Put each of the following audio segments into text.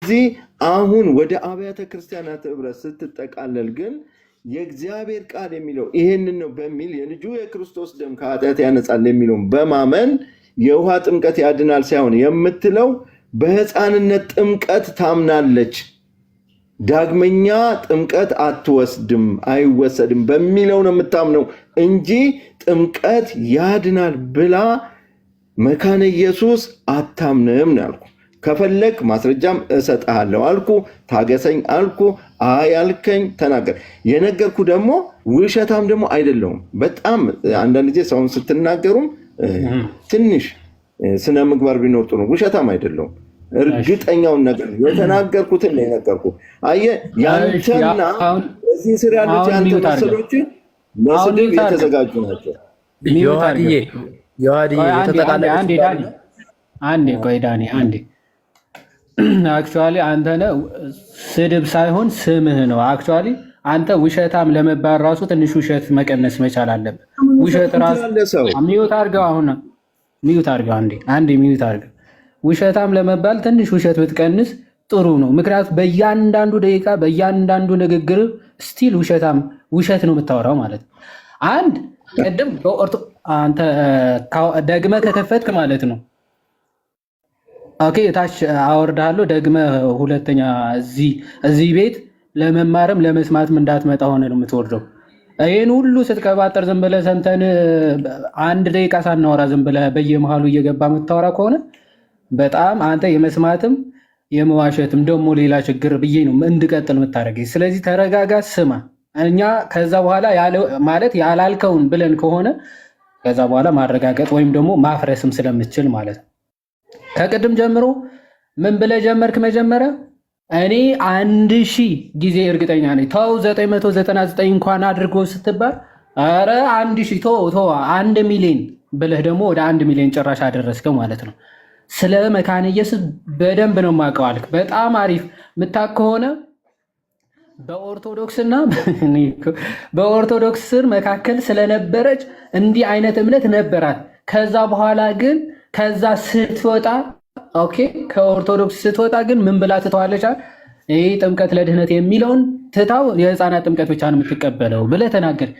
ስለዚህ አሁን ወደ አብያተ ክርስቲያናት ህብረት ስትጠቃለል ግን የእግዚአብሔር ቃል የሚለው ይሄንን ነው በሚል የልጁ የክርስቶስ ደም ከኃጢአት ያነጻል የሚለውን በማመን የውሃ ጥምቀት ያድናል ሳይሆን የምትለው በሕፃንነት ጥምቀት ታምናለች። ዳግመኛ ጥምቀት አትወስድም አይወሰድም በሚለው ነው የምታምነው እንጂ ጥምቀት ያድናል ብላ መካነ ኢየሱስ አታምንም ነው ያልኩ። ከፈለክ ማስረጃም እሰጥሃለሁ አልኩ። ታገሰኝ አልኩ። አይ አልከኝ ተናገር። የነገርኩ ደግሞ ውሸታም ደግሞ አይደለሁም። በጣም አንዳንድ ጊዜ ሰውን ስትናገሩም ትንሽ ስነ ምግባር ቢኖር ጥሩ። ውሸታም አይደለሁም። እርግጠኛውን ነገር የተናገርኩትን ነው የነገርኩ። አየህ ያንተና እዚህ ስር ያሉት ያንተ መሰሎች ለስድብ የተዘጋጁ ናቸው። ዮሐንስ የተጠቃለለ አንዴ ቆይ ዳኒ አንዴ አክቹዋሊ አንተ ነህ ስድብ ሳይሆን ስምህ ነው። አክቹዋሊ አንተ ውሸታም ለመባል ራሱ ትንሽ ውሸት መቀነስ መቻል አለብህ። ውሸት ራሱ ሚዩት አድርገው። አሁን ሚዩት አድርገው። አንዴ ሚዩት አድርገው። ውሸታም ለመባል ትንሽ ውሸት ብትቀንስ ጥሩ ነው። ምክንያቱም በእያንዳንዱ ደቂቃ በእያንዳንዱ ንግግር ስቲል ውሸት ነው የምታወራው ማለት ነው። አንድ ቅድም አንተ ደግመህ ከከፈትክ ማለት ነው ኦኬ ታች አወርዳለሁ። ደግመህ ሁለተኛ እዚህ ቤት ለመማርም ለመስማትም እንዳትመጣ ሆነ ነው የምትወርደው። ይህን ሁሉ ስትቀባጠር ዝም ብለህ ሰምተን አንድ ደቂቃ ሳናወራ ዝም ብለህ በየመሃሉ እየገባ የምታወራ ከሆነ በጣም አንተ የመስማትም የመዋሸትም ደግሞ ሌላ ችግር ብዬ ነው እንድቀጥል የምታደርገኝ። ስለዚህ ተረጋጋ፣ ስማ። እኛ ከዛ በኋላ ማለት ያላልከውን ብለን ከሆነ ከዛ በኋላ ማረጋገጥ ወይም ደግሞ ማፍረስም ስለምችል ማለት ነው። ከቅድም ጀምሮ ምን ብለህ ጀመርክ? መጀመሪያ እኔ 1000 ጊዜ እርግጠኛ ነኝ ተው 999 እንኳን አድርጎ ስትባል ኧረ 1000 ተው 1 ሚሊዮን ብለህ ደግሞ ወደ 1 ሚሊዮን ጭራሽ አደረስከው ማለት ነው። ስለ መካነ ኢየሱስ በደንብ ነው የማውቀው አልክ። በጣም አሪፍ ምታውቅ ከሆነ በኦርቶዶክስ ስር መካከል ስለነበረች እንዲህ አይነት እምነት ነበራት። ከዛ በኋላ ግን ከዛ ስትወጣ ኦኬ ከኦርቶዶክስ ስትወጣ ግን ምን ብላ ትተዋለች? ይህ ጥምቀት ለድህነት የሚለውን ትታው የህፃናት ጥምቀት ብቻ ነው የምትቀበለው ብለህ ተናገር።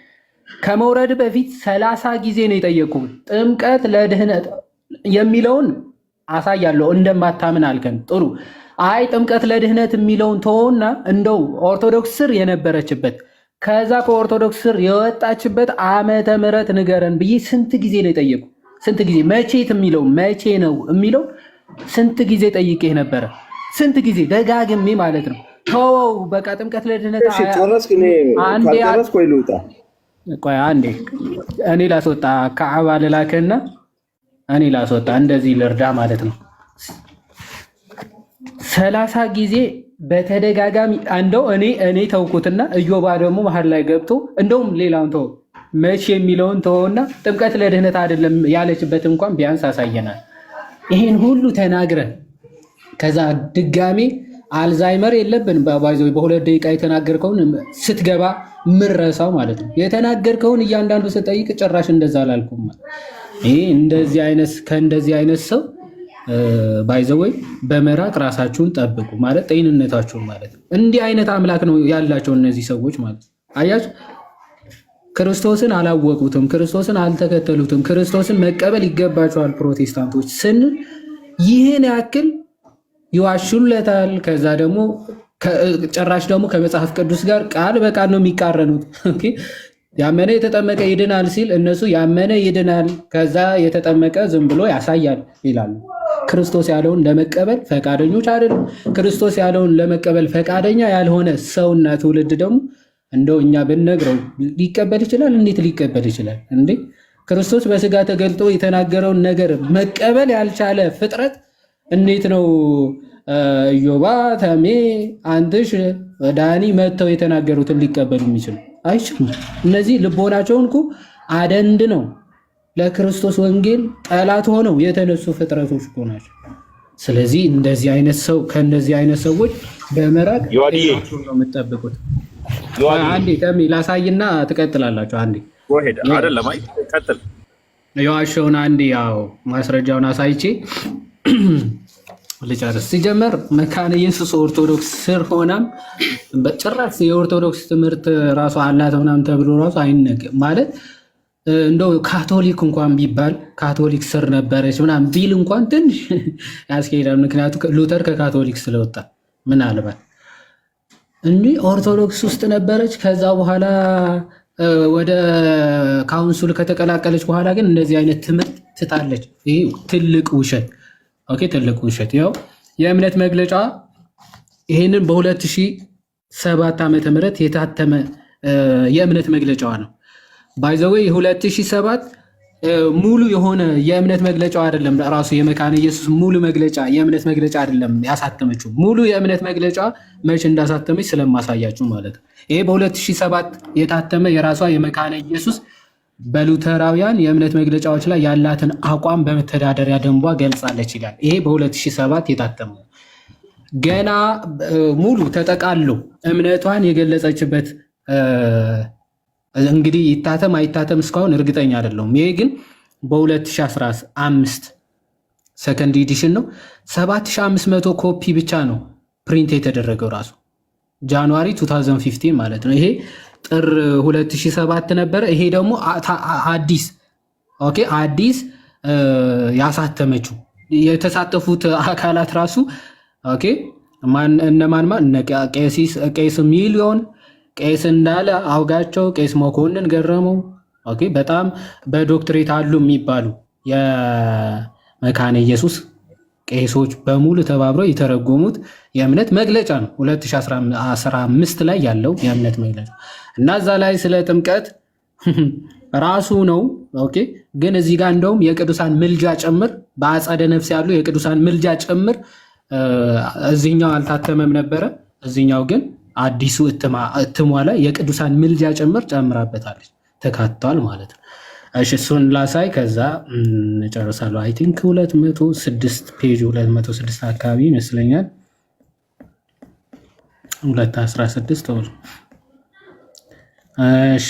ከመውረድ በፊት 30 ጊዜ ነው የጠየቁ ጥምቀት ለድህነት የሚለውን አሳያለሁ እንደማታምን አልከን። ጥሩ አይ ጥምቀት ለድህነት የሚለውን ተወውና እንደው ኦርቶዶክስ ስር የነበረችበት ከዛ ከኦርቶዶክስ ስር የወጣችበት ዓመተ ምህረት ንገረን ብዬ ስንት ጊዜ ነው የጠየቁ? ስንት ጊዜ መቼት የሚለው መቼ ነው የሚለው ስንት ጊዜ ጠይቄህ ነበረ? ስንት ጊዜ ደጋግሜ ማለት ነው። ተወው በቃ ጥምቀት ለድህነት ቆይ አንዴ እኔ ላስወጣ ከዓባ ልላክህና እኔ ላስወጣ እንደዚህ ልርዳ ማለት ነው። 30 ጊዜ በተደጋጋሚ እንደው እኔ ተውኩትና እዮባ ደግሞ መሀል ላይ ገብቶ እንደውም ሌላውን ተው መቼ የሚለውን ተወውና ጥምቀት ለድህነት አይደለም ያለችበት እንኳን ቢያንስ አሳየናል። ይሄን ሁሉ ተናግረን ከዛ ድጋሜ አልዛይመር የለብን ባይዘው በሁለት ደቂቃ የተናገርከውን ስትገባ ምረሳው ማለት ነው። የተናገርከውን እያንዳንዱ ስጠይቅ ጭራሽ እንደዛ አላልኩም። ይሄ ከእንደዚህ አይነት ሰው ባይዘው በመራቅ ራሳችሁን ጠብቁ ማለት ጤንነታችሁን ማለት ነው። እንዲህ አይነት አምላክ ነው ያላቸው እነዚህ ሰዎች ማለት አያችሁ። ክርስቶስን አላወቁትም፣ ክርስቶስን አልተከተሉትም። ክርስቶስን መቀበል ይገባቸዋል ፕሮቴስታንቶች ስንል ይህን ያክል ይዋሹለታል። ከዛ ደግሞ ጭራሽ ደግሞ ከመጽሐፍ ቅዱስ ጋር ቃል በቃል ነው የሚቃረኑት። ያመነ የተጠመቀ ይድናል ሲል እነሱ ያመነ ይድናል፣ ከዛ የተጠመቀ ዝም ብሎ ያሳያል ይላሉ። ክርስቶስ ያለውን ለመቀበል ፈቃደኞች አይደሉም። ክርስቶስ ያለውን ለመቀበል ፈቃደኛ ያልሆነ ሰውና ትውልድ ደግሞ እንደው እኛ ብንነግረው ሊቀበል ይችላል? እንዴት ሊቀበል ይችላል እንዴ? ክርስቶስ በስጋ ተገልጦ የተናገረውን ነገር መቀበል ያልቻለ ፍጥረት እንዴት ነው ኢዮባ፣ ተሜ፣ አንትሽ፣ ዳኒ መጥተው የተናገሩትን ሊቀበሉ የሚችሉ? አይችሉም። እነዚህ ልቦናቸውን እኮ አደንድ ነው ለክርስቶስ ወንጌል ጠላት ሆነው የተነሱ ፍጥረቶች እኮ ናቸው። ስለዚህ እንደዚህ አይነት ሰው ከእንደዚህ አይነት ሰዎች በመራቅ ነው የምትጠብቁት። አንዴ ተሜ ላሳይና ትቀጥላላችሁ። አንዴ አይደለም አይ ቀጥል። የዋሸውን አንዴ ያው ማስረጃውን አሳይቼ ልጨርስ። ሲጀመር መካነ ኢየሱስ ኦርቶዶክስ ስር ሆናም በጭራሽ የኦርቶዶክስ ትምህርት ራሱ አላት ምናምን ተብሎ ራሱ አይነገርም ማለት እንደው ካቶሊክ እንኳን ቢባል ካቶሊክ ስር ነበረች ምናምን ቢል እንኳን ትንሽ ያስኬዳል። ምክንያቱም ሉተር ከካቶሊክ ስለወጣ ምናልባት እንጂ ኦርቶዶክስ ውስጥ ነበረች። ከዛ በኋላ ወደ ካውንስሉ ከተቀላቀለች በኋላ ግን እንደዚህ አይነት ትምህርት ትታለች። ይሄ ትልቅ ውሸት። ኦኬ፣ ትልቅ ውሸት። ያው የእምነት መግለጫ ይሄንን በ2007 ዓመተ ምህረት የታተመ የእምነት መግለጫዋ ነው። ባይ ዘ ዌይ 2007 ሙሉ የሆነ የእምነት መግለጫው አይደለም። ራሱ የመካነ ኢየሱስ ሙሉ መግለጫ የእምነት መግለጫ አይደለም ያሳተመችው። ሙሉ የእምነት መግለጫ መቼ እንዳሳተመች ስለማሳያችሁ ማለት ነው። ይሄ በ2007 የታተመ የራሷ የመካነ ኢየሱስ በሉተራውያን የእምነት መግለጫዎች ላይ ያላትን አቋም በመተዳደሪያ ደንቧ ገልጻለች ይላል። ይሄ በ2007 የታተመ ገና ሙሉ ተጠቃሎ እምነቷን የገለጸችበት እንግዲህ ይታተም አይታተም እስካሁን እርግጠኛ አይደለሁም። ይሄ ግን በ2015 ሰከንድ ኤዲሽን ነው። 7500 ኮፒ ብቻ ነው ፕሪንት የተደረገው ራሱ ጃንዋሪ 2015 ማለት ነው። ይሄ ጥር 2007 ነበረ። ይሄ ደግሞ አዲስ አዲስ ያሳተመችው የተሳተፉት አካላት ራሱ እነማን እነ ቄስ ሚሊዮን፣ ቄስ እንዳለ አውጋቸው፣ ቄስ መኮንን ገረመው በጣም በዶክትሬት አሉ የሚባሉ የመካነ ኢየሱስ ቄሶች በሙሉ ተባብረው የተረጎሙት የእምነት መግለጫ ነው። 2015 ላይ ያለው የእምነት መግለጫ እና እዛ ላይ ስለ ጥምቀት ራሱ ነው። ግን እዚህ ጋር እንደውም የቅዱሳን ምልጃ ጭምር በአጸደ ነፍስ ያሉ የቅዱሳን ምልጃ ጭምር እዚህኛው አልታተመም ነበረ። እዚህኛው ግን አዲሱ እትሟ ላይ የቅዱሳን ምልጃ ጭምር ጨምራበታለች፣ ተካቷል ማለት ነው። እሺ እሱን ላሳይ፣ ከዛ እንጨርሳለሁ። አይ ቲንክ 206 ፔጅ 206 አካባቢ ይመስለኛል 216 ወር። እሺ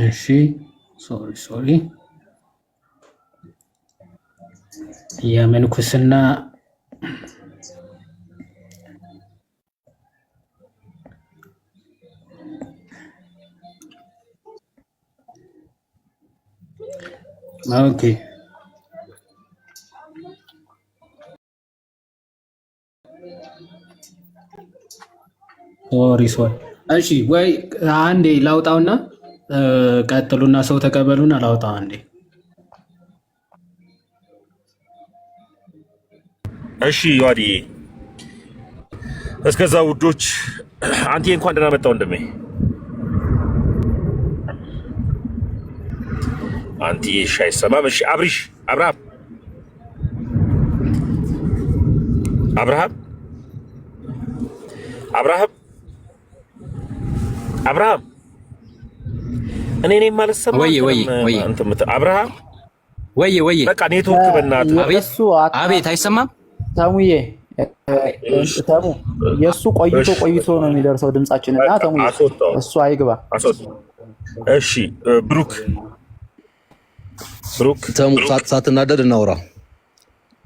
እሺ ሶሪ የምንኩስና ኦኬ ሶሪ እሺ፣ ወይ አንዴ ላውጣውና ቀጥሉና ሰው ተቀበሉና ላውጣው አንዴ። እሺ ዮሐንዬ፣ እስከዛ ውዶች አንቴ እንኳን ደህና መጣው ወንድሜ። አንቲ ሻይ ሰማም። እሺ አብሪሽ አብርሃም እኔ ነኝ ማለት ሰማ። ወይ አብርሃም ወይ በቃ ኔትወርክ በእናትህ አቤት፣ አይሰማም ተሙዬ። ተሙ የእሱ ቆይቶ ነው የሚደርሰው ድምጻችን እና ተሙዬ እሱ አይግባ። እሺ ብሩክ ተሙ ሳትናደድ እናውራ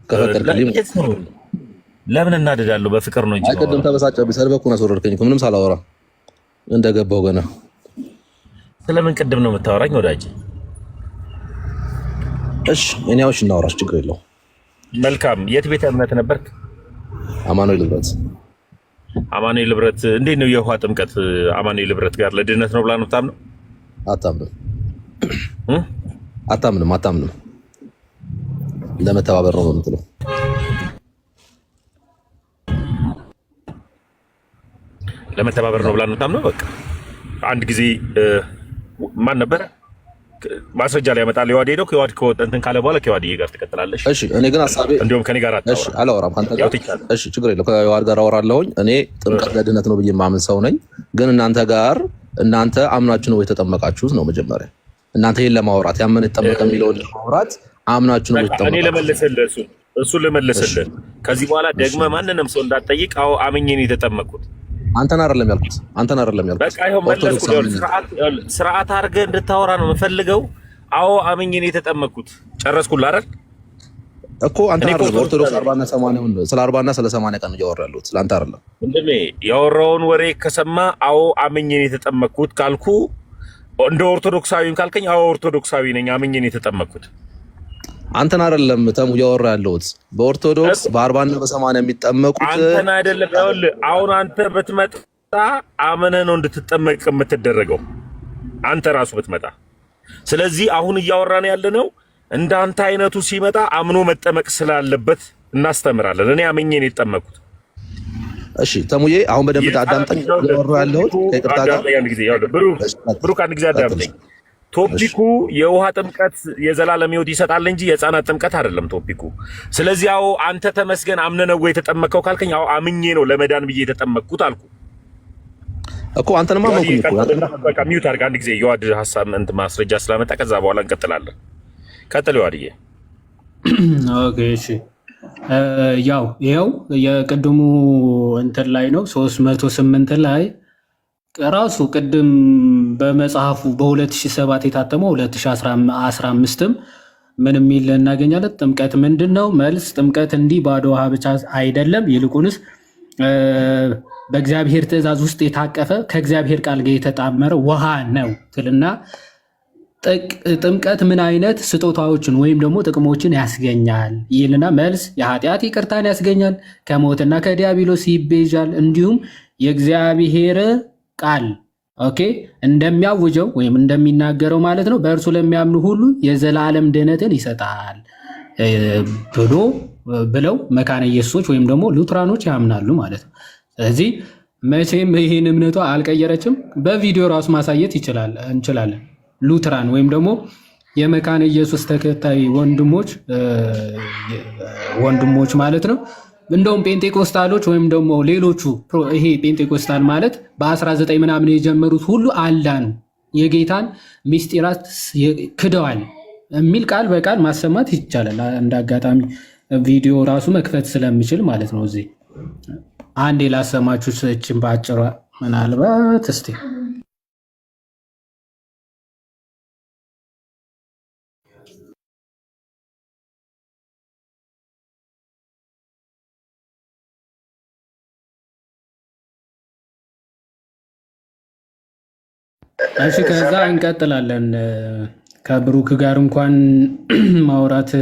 ከፈቀድክልኝ። ለምን እናደዳለሁ? በፍቅር ነው እንጂ። አይቀድም ተበሳጨብኝ፣ ሰድበኩን አስወረድከኝ እኮ ምንም ሳላወራ እንደገባው ገና። ስለምን ቅድም ነው የምታወራኝ ወዳጅ? እሺ እኔዎች እናውራሽ፣ ችግር የለው። መልካም። የት ቤተ እምነት ነበርክ? አማኑኤል ህብረት። አማኑኤል ህብረት እንዴት ነው የውሃ ጥምቀት? አማኑኤል ህብረት ጋር ለድህነት ነው ብላ ነው የምታምነው? አታምንም። ለመተባበር ነው የምትለው። ለመተባበር ነው ብላ ነው የምታምነው። በቃ አንድ ጊዜ ማን ነበረ ማስረጃ ላይ ያመጣል። የዋዴ ነው ከዋድ ከወጠንትን ካለ በኋላ ከዋዴ ጋር ትቀጥላለሽ። እሺ እኔ ግን ሐሳቤ እንደውም ከኔ ጋር እሺ አላወራም ካንተ ጋር። እሺ ችግር የለው፣ ከዋድ ጋር አወራለሁኝ። እኔ ጥምቀት ለድህነት ነው ብዬ የማምን ሰው ነኝ። ግን እናንተ አምናችሁ ነው የተጠመቃችሁት ነው መጀመሪያ። እናንተ ይሄን ለማውራት ያመነ ተጠመቀ የሚለውን ለማውራት አምናችሁ ነው የተጠመቃችሁት። እኔ ለመለሰልህ እሱ ለመለሰልህ። ከዚህ በኋላ ደግመህ ማንንም ሰው እንዳትጠይቅ። አዎ አምኜ ነው የተጠመቅኩት። አንተን አይደለም ያልኩት። በቃ ይኸው መለስኩ። ስርዓት አድርገህ እንድታወራ ነው የምፈልገው። አዎ አምኜ ነው የተጠመቅኩት። ጨረስኩልህ አይደል እኮ አንተ አይደለም ኦርቶዶክስ 40 እና 80 ስለ 40 እና ስለ 80 ቀን እያወራህ ያለሁት ስለአንተ አይደለም። ወንድሜ ያወራውን ወሬ ከሰማ አዎ አምኜ ነው የተጠመቅኩት ካልኩ እንደ ኦርቶዶክሳዊም ካልከኝ አዎ ኦርቶዶክሳዊ ነኝ አምኜ ነው የተጠመቅኩት። አንተን አይደለም ተሙ እያወራህ ያለሁት በኦርቶዶክስ በ40 እና በ80 የሚጠመቁት አንተን አይደለም። ይኸውልህ አሁን አንተ ብትመጣ አመነህ ነው እንድትጠመቅ የምትደረገው አንተ ራሱ ብትመጣ። ስለዚህ አሁን እያወራን ያለነው እንዳንተ አይነቱ ሲመጣ አምኖ መጠመቅ ስላለበት እናስተምራለን። እኔ አምኜ ነው የተጠመቅኩት። እሺ ተሙዬ አሁን በደንብ አዳምጠኝ። እያወራህ ያለሁት ከይቅርታ ጋር ብሩክ አንድ ጊዜ አዳምጠኝ። ቶፒኩ የውሃ ጥምቀት የዘላለም ሕይወት ይሰጣል እንጂ የሕፃናት ጥምቀት አይደለም ቶፒኩ። ስለዚህ አዎ አንተ ተመስገን አምነህ ነው የተጠመቅከው ካልከኝ አዎ አምኜ ነው ለመዳን ብዬ የተጠመቅኩት አልኩ እኮ። አንተንማ ማመንኩኝ እኮ። በቃ ሚውት አድርግ አንድ ጊዜ የዋድ ሐሳብ እንትን ማስረጃ ስላመጣ ከዛ በኋላ እንቀጥላለን። ቀጥል የዋድዬ። ኦኬ እሺ። ያው ይኸው የቅድሙ እንትን ላይ ነው 308 ላይ ራሱ ቅድም በመጽሐፉ በ2007 የታተመው 2015ም ምን የሚል እናገኛለን? ጥምቀት ምንድን ነው? መልስ ጥምቀት እንዲህ ባዶ ውሃ ብቻ አይደለም፣ ይልቁንስ በእግዚአብሔር ትእዛዝ ውስጥ የታቀፈ ከእግዚአብሔር ቃል ጋር የተጣመረ ውሃ ነው ትልና ጥምቀት ምን አይነት ስጦታዎችን ወይም ደግሞ ጥቅሞችን ያስገኛል ይልና መልስ የኃጢአት ይቅርታን ያስገኛል፣ ከሞትና ከዲያብሎስ ይቤዣል፣ እንዲሁም የእግዚአብሔር ቃል ኦኬ እንደሚያውጀው ወይም እንደሚናገረው ማለት ነው በእርሱ ለሚያምኑ ሁሉ የዘላለም ድህነትን ይሰጣል ብለው መካነ ኢየሱሶች ወይም ደግሞ ሉትራኖች ያምናሉ ማለት ነው። ስለዚህ መቼም ይህን እምነቷ አልቀየረችም። በቪዲዮ ራሱ ማሳየት እንችላለን። ሉትራን ወይም ደግሞ የመካነ ኢየሱስ ተከታይ ወንድሞች ማለት ነው። እንደውም ጴንጤቆስታሎች ወይም ደግሞ ሌሎቹ ይሄ ጴንጤቆስታል ማለት በ19 ምናምን የጀመሩት ሁሉ አልዳኑ፣ የጌታን ምስጢራት ክደዋል የሚል ቃል በቃል ማሰማት ይቻላል። እንደ አጋጣሚ ቪዲዮ ራሱ መክፈት ስለሚችል ማለት ነው። እዚህ አንዴ ላሰማችሁ ሰችን በአጭሯ ምናልባት እስቲ እሺ ከዛ እንቀጥላለን። ከብሩክ ጋር እንኳን ማውራት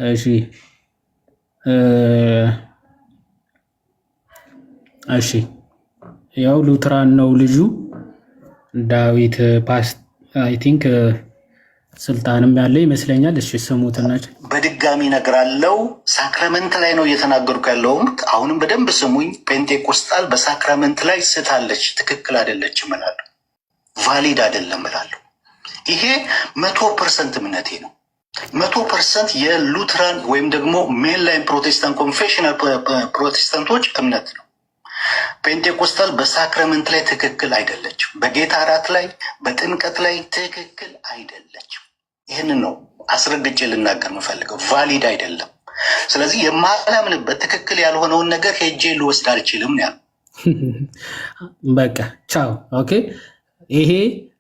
እሺ እሺ ያው ሉትራን ነው ልጁ ዳዊት ፓስት አይ ቲንክ ስልጣንም ያለ ይመስለኛል። እሺ ስሙትና በድጋሚ እነግራለሁ። ሳክራመንት ላይ ነው እየተናገርኩ ያለውም። አሁንም በደንብ ስሙኝ። ፔንቴኮስታል በሳክራመንት ላይ ስታለች፣ ትክክል አይደለችም እላለሁ። ቫሊድ አይደለም እላለሁ። ይሄ 100% እምነቴ ነው። 100% የሉትራን ወይም ደግሞ ሜንላይን ፕሮቴስታንት ኮንፌሽናል ፕሮቴስታንቶች እምነት ነው። ፔንቴኮስታል በሳክራመንት ላይ ትክክል አይደለችም። በጌታ እራት ላይ፣ በጥምቀት ላይ ትክክል አይደለችም። ይህንን ነው አስረግጬ ልናገር የምፈልገው። ቫሊድ አይደለም። ስለዚህ የማላምንበት ትክክል ያልሆነውን ነገር ሄጄ ልወስድ አልችልም ነው ያለው። በቃ ቻው። ኦኬ ይሄ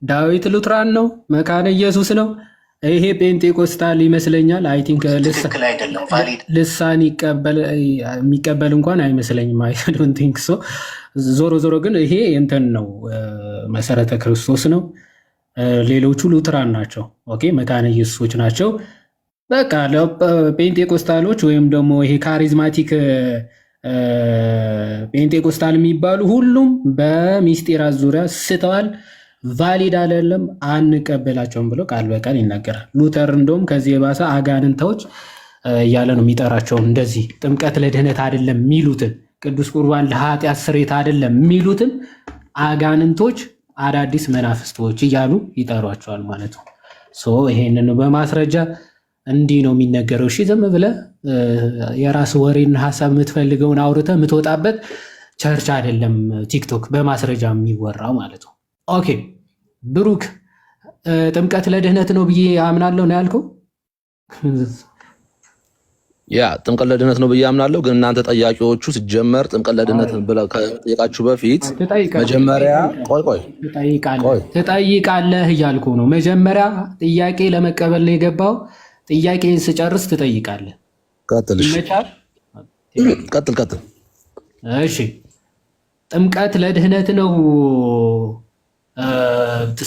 ዳዊት ሉትራን ነው፣ መካነ ኢየሱስ ነው። ይሄ ጴንጤቆስታል ይመስለኛል። አይ ቲንክ ትክክል አይደለም። ቫሊድ ልሳን የሚቀበል እንኳን አይመስለኝም። አይ ዶንት ቲንክ ሶ። ዞሮ ዞሮ ግን ይሄ እንትን ነው፣ መሰረተ ክርስቶስ ነው። ሌሎቹ ሉትራን ናቸው። ኦኬ መካነ ኢየሱሶች ናቸው። በቃ ጴንጤቆስታሎች ወይም ደግሞ ይሄ ካሪዝማቲክ ጴንጤቆስታል የሚባሉ ሁሉም በሚስጢራት ዙሪያ ስተዋል። ቫሊድ አይደለም፣ አንቀበላቸውም ብሎ ቃል በቃል ይናገራል። ሉተር እንደውም ከዚህ የባሰ አጋንንታዎች እያለ ነው የሚጠራቸው። እንደዚህ ጥምቀት ለድህነት አይደለም የሚሉትን፣ ቅዱስ ቁርባን ለኃጢአት ስርየት አይደለም የሚሉትን አጋንንቶች አዳዲስ መናፍስቶች እያሉ ይጠሯቸዋል ማለት ነው። ይሄንን በማስረጃ እንዲህ ነው የሚነገረው። እሺ ዝም ብለህ የራስ ወሬና ሀሳብ የምትፈልገውን አውርተህ የምትወጣበት ቸርች አይደለም ቲክቶክ፣ በማስረጃ የሚወራው ማለት ነው። ኦኬ ብሩክ ጥምቀት ለድህነት ነው ብዬ አምናለሁ ነው ያልከው። ያ ጥምቀት ለድህነት ነው ብዬ አምናለሁ። ግን እናንተ ጠያቂዎቹ ሲጀመር ጥምቀት ለድህነት ብለው ከጠየቃችሁ በፊት መጀመሪያ ቆይ ትጠይቃለህ እያልኩ ነው። መጀመሪያ ጥያቄ ለመቀበል ነው የገባው። ጥያቄን ስጨርስ ትጠይቃለህ። ቀጥል። እሺ ጥምቀት ለድህነት ነው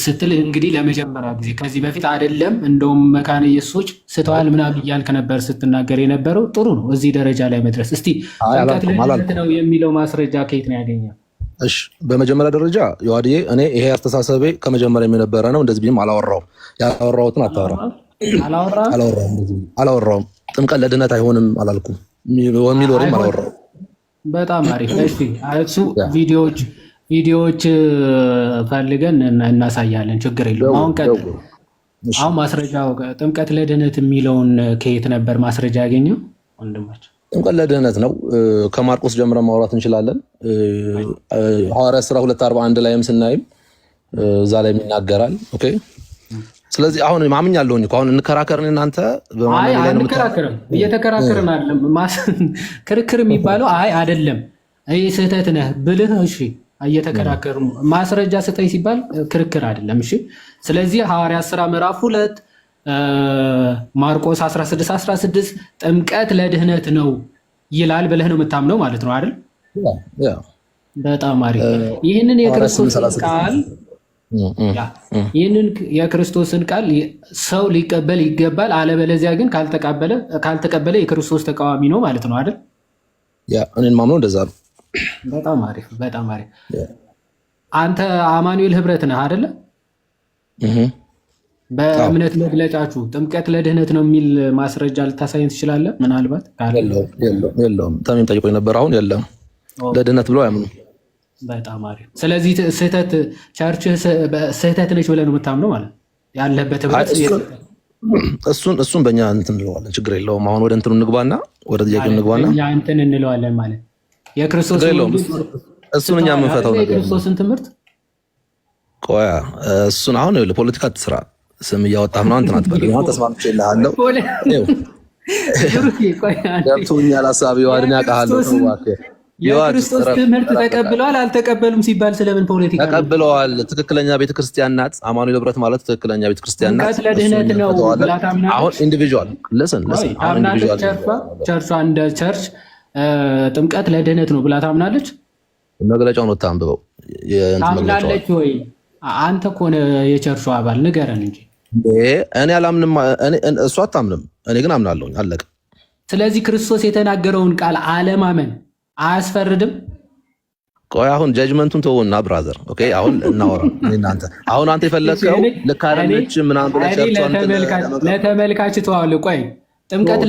ስትል እንግዲህ ለመጀመሪያ ጊዜ ከዚህ በፊት አይደለም። እንደውም መካነ ኢየሱሶች ስተዋል ምናምን እያልክ ነበር ስትናገር የነበረው። ጥሩ ነው እዚህ ደረጃ ላይ መድረስ። እስቲ ጥምቀት ለድህነት ነው የሚለው ማስረጃ ከየት ነው ያገኘው? እሺ በመጀመሪያ ደረጃ ዮሐድዬ እኔ ይሄ አስተሳሰቤ ከመጀመሪያ የነበረ ነው። እንደዚህ ብዬም አላወራውም። ያላወራሁትን አታወራ። አላወራውም። ጥምቀት ለድህነት አይሆንም አላልኩም። የሚል ወሬም አላወራውም። በጣም አሪፍ። እሺ እሱ ቪዲዮዎች ፈልገን እናሳያለን። ችግር የለውም። አሁን ቀጥል። አሁን ማስረጃው ጥምቀት ለድህነት የሚለውን ከየት ነበር ማስረጃ ያገኘው ወንድማችን? ጥምቀት ለድህነት ነው። ከማርቆስ ጀምረን ማውራት እንችላለን። ሐዋርያት ሥራ 2:41 ላይም ስናይም እዛ ላይ ይናገራል። ኦኬ ስለዚህ አሁን ማምኛለሁኝ እኮ አሁን እንከራከርን። እናንተ አንከራከርም፣ እየተከራከርን አይደለም። ክርክር የሚባለው አይደለም ይህ ስህተት ነህ ብልህ እሺ እየተከራከሩ ማስረጃ ስጠኝ ሲባል ክርክር አይደለም። እሺ ስለዚህ ሐዋርያት ሥራ ምዕራፍ 2 ማርቆስ 16:16 ጥምቀት ለድህነት ነው ይላል ብለህ ነው የምታምነው ማለት ነው አይደል? በጣም አሪፍ። ይህንን የክርስቶስን ቃል ሰው ሊቀበል ይገባል። አለበለዚያ ግን ካልተቀበለ የክርስቶስ ተቃዋሚ ነው ማለት ነው አይደል? እኔን ማምነው እንደዛ ነው። በጣም አሪፍ። አንተ አማኑኤል ህብረት ነህ አይደለ? በእምነት መግለጫችሁ ጥምቀት ለድህነት ነው የሚል ማስረጃ ልታሳየን ትችላለህ? ምናልባት የለውም። ተሜም ጠይቆኝ ነበር። አሁን የለም፣ ለድህነት ብሎ አያምኑም። በጣም አሪፍ። ስለዚህ ቸርች ስህተት ነች ብለህ ነው የምታምነው ማለት ያለበት ህብረት? እሱን በእኛ እንትን እንለዋለን፣ ችግር የለውም። አሁን ወደ እንትኑ እንግባና ወደ ጥያቄው እንግባና እኛ እንትን እንለዋለን ማለት የክርስቶስ እሱን እኛ የምንፈታው ነገር የክርስቶስን ትምህርት ቆያ እሱን አሁን ፖለቲካ ትስራ ስም እያወጣህ ነው እንትን አትበል። አሁን ተስማምቼልሃለሁ። ገብቶኛል ሀሳብ ዮሐድን ያውቃለሁ። የክርስቶስ ትምህርት ተቀብለዋል አልተቀበሉም ሲባል ስለምን ፖለቲካ ተቀብለዋል? ትክክለኛ ቤተክርስቲያን ናት። አማኑኤል ህብረት ማለት ትክክለኛ ቤተክርስቲያን ናት። ለድህነት ነው ብላ ታምናለች። አሁን ኢንዲቪጁዋል አሁን ኢንዲቪጁዋል ቸርቿ እንደ ቸርች ጥምቀት ለድህነት ነው ብላ ታምናለች። መግለጫውን ወጣ አንብበው። ታምናለች ወይ? አንተ እኮ ነህ የቸርቿ አባል፣ ንገረን እንጂ። እኔ አላምንም፣ እሷ አታምንም፣ እኔ ግን አምናለሁኝ። አለቀ። ስለዚህ ክርስቶስ የተናገረውን ቃል አለማመን አያስፈርድም? ቆይ አሁን ጀጅመንቱን ተውና ብራዘር፣ ኦኬ አሁን እናወራ። እናንተ አሁን አንተ የፈለግከው ልክ አይደለች ምናምን ብለህ ለተመልካች ተዋል። ቆይ ጥምቀት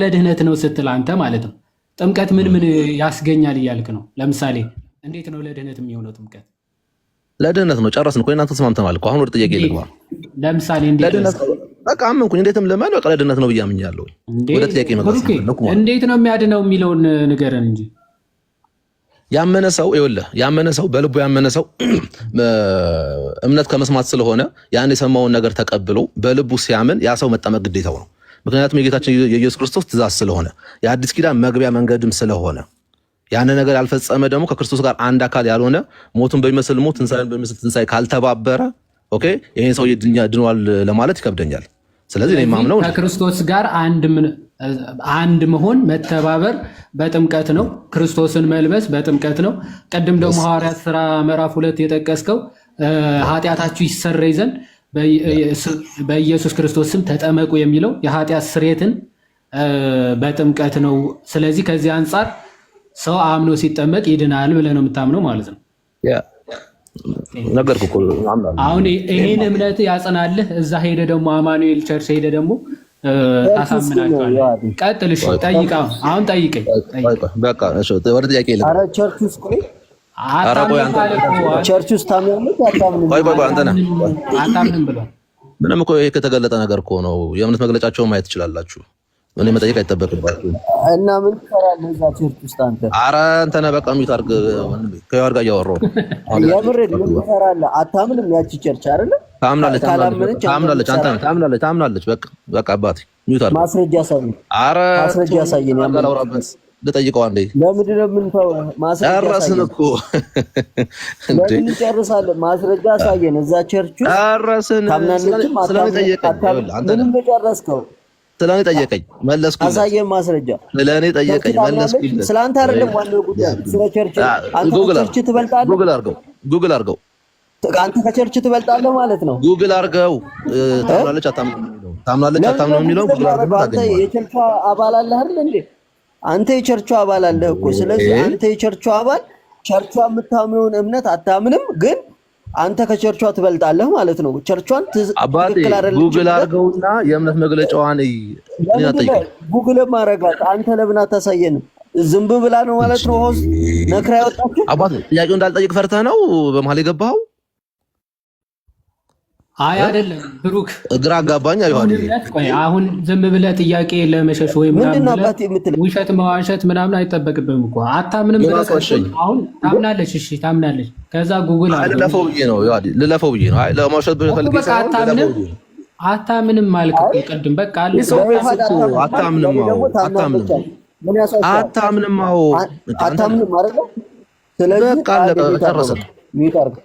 ለድህነት ነው ስትል አንተ ማለት ነው ጥምቀት ምን ያስገኛል እያልክ ነው? ለምሳሌ እንዴት ነው ለድህነት የሚሆነው? ጥምቀት ለድህነት ነው። ጨረስን እኮ እናንተ ተስማምተናል እኮ። አሁን ወደ ጥያቄ ልግባ። ለምሳሌ እንዴት በቃ አመንኩኝ። እንዴትም ለማን በቃ ለድህነት ነው ብዬ አምኛለሁ። ወደ ጥያቄ መግባት እንዴት ነው የሚያድነው የሚለውን ንገረን እንጂ። ያመነ ሰው ይኸውልህ፣ ያመነ ሰው በልቡ ያመነ ሰው እምነት ከመስማት ስለሆነ ያን የሰማውን ነገር ተቀብሎ በልቡ ሲያምን ያ ሰው መጠመቅ ግዴታው ነው። ምክንያቱም የጌታችን የኢየሱስ ክርስቶስ ትእዛዝ ስለሆነ የአዲስ ኪዳን መግቢያ መንገድም ስለሆነ ያን ነገር ያልፈጸመ ደግሞ ከክርስቶስ ጋር አንድ አካል ያልሆነ ሞቱን በሚመስል ሞት ትንሣኤን በሚመስል ትንሣኤ ካልተባበረ ኦኬ ይሄን ሰው ድኗል ለማለት ይከብደኛል። ስለዚህ እኔ የማምነው ከክርስቶስ ጋር አንድ መሆን መተባበር በጥምቀት ነው። ክርስቶስን መልበስ በጥምቀት ነው። ቅድም ደግሞ ሐዋርያት ሥራ ምዕራፍ 2 የጠቀስከው ኃጢአታችሁ ይሰረይ ዘንድ በኢየሱስ ክርስቶስ ስም ተጠመቁ የሚለው የኃጢአት ስርየትን በጥምቀት ነው። ስለዚህ ከዚህ አንጻር ሰው አምኖ ሲጠመቅ ይድናል ብለህ ነው የምታምነው ማለት ነው። ነገርኩህ እኮ አሁን ይሄን እምነት ያጸናልህ። እዛ ሄደ ደግሞ አማኑኤል ቸርች ሄደ ደግሞ ታሳምናቸዋለህ። ቀጥል። እሺ ጠይቅ። አሁን ጠይቀኝ። በቃ እሺ ወደ ጥያቄ ልክ ኧረ ቸርች ውስጥ ቸርች ውስጥ ታምናለህ አታምንም? አታምንም ብሏል። ምንም እኮ ይሄ ከተገለጠ ነገር እኮ ነው። የእምነት መግለጫቸውን ማየት ትችላላችሁ። እኔ መጠየቅ አይጠበቅባችሁ እና ምን ትሰራለህ እዛ ቸርች ውስጥ አንተ? ኧረ አንተ ነህ በቃ ሚውት አድርግ። ከያወር ጋር እያወራሁ የምር ምን ትሰራለህ? አታምንም? ያቺ ቸርች አይደለ? ታምናለች። አንተ ታምናለች። በቃ አባቴ ሚውት አድርገው። ማስረጃ ያሳየን። ኧረ ማስረጃ ያሳየን። ያላውራበት ልጠይቀው አንዴ። ለምንድን ነው የምንተው? ማስረጃ ጨረስን ያሳየን እኮ እንዴ። ለምን እንጨርሳለን? ማስረጃ ያሳየን። እዛ ቸርች ውስጥ ጨረስን። ታምናለችም ምንም የጨረስከው? ስለኔ ጠየቀኝ መለስኩለት። አሳየን ማስረጃ። ስለኔ ጠየቀኝ መለስኩለት። ስለአንተ አይደለም ዋናው ጉዳይ፣ ስለ ቸርች። አንተ ከቸርች ትበልጣለህ። ጉግል አድርገው። አንተ ከቸርች ትበልጣለህ ማለት ነው። ጉግል አድርገው። ታምናለች አታምንም የሚለው ጉግል አድርገው አንተ የቸርቹ አባል አለህ አይደል እንዴ? አንተ የቸርቹ አባል አለህ እኮ። ስለዚህ አንተ የቸርቹ አባል ቸርቿ የምታምነውን እምነት አታምንም፣ ግን አንተ ከቸርቿ ትበልጣለህ ማለት ነው። ቸርቿን ትክክል አይደለም። ጉግል አድርገውና የእምነት መግለጫዋን ጉግል ማረጋት አንተ ለምን አታሳየንም? ዝም ብላ ነው ማለት ነው። ሆስ ነክራ ያወጣችሁ አባቴ። ጥያቄው እንዳልጠይቅ ፈርተህ ነው በመሀል የገባኸው? አይ አይደለም ብሩክ፣ ግራ አጋባኝ። አሁን ዝም ብለህ ጥያቄ ለመሸሽ ወይ ውሸት መዋሸት ምናምን አይጠበቅብህም እኮ። አታምንም ብለህ አሁን ታምናለች። እሺ ታምናለች። ከዛ ጉግል ልለፈው ብዬ ነው አይ ለማውሸት ብፈልግ አታምንም ማለት ቅድም በቃ አለ። አታምንም አይደል? ስለዚህ በቃ አለቀ፣ ጨረሰ። ሚውት አድርገው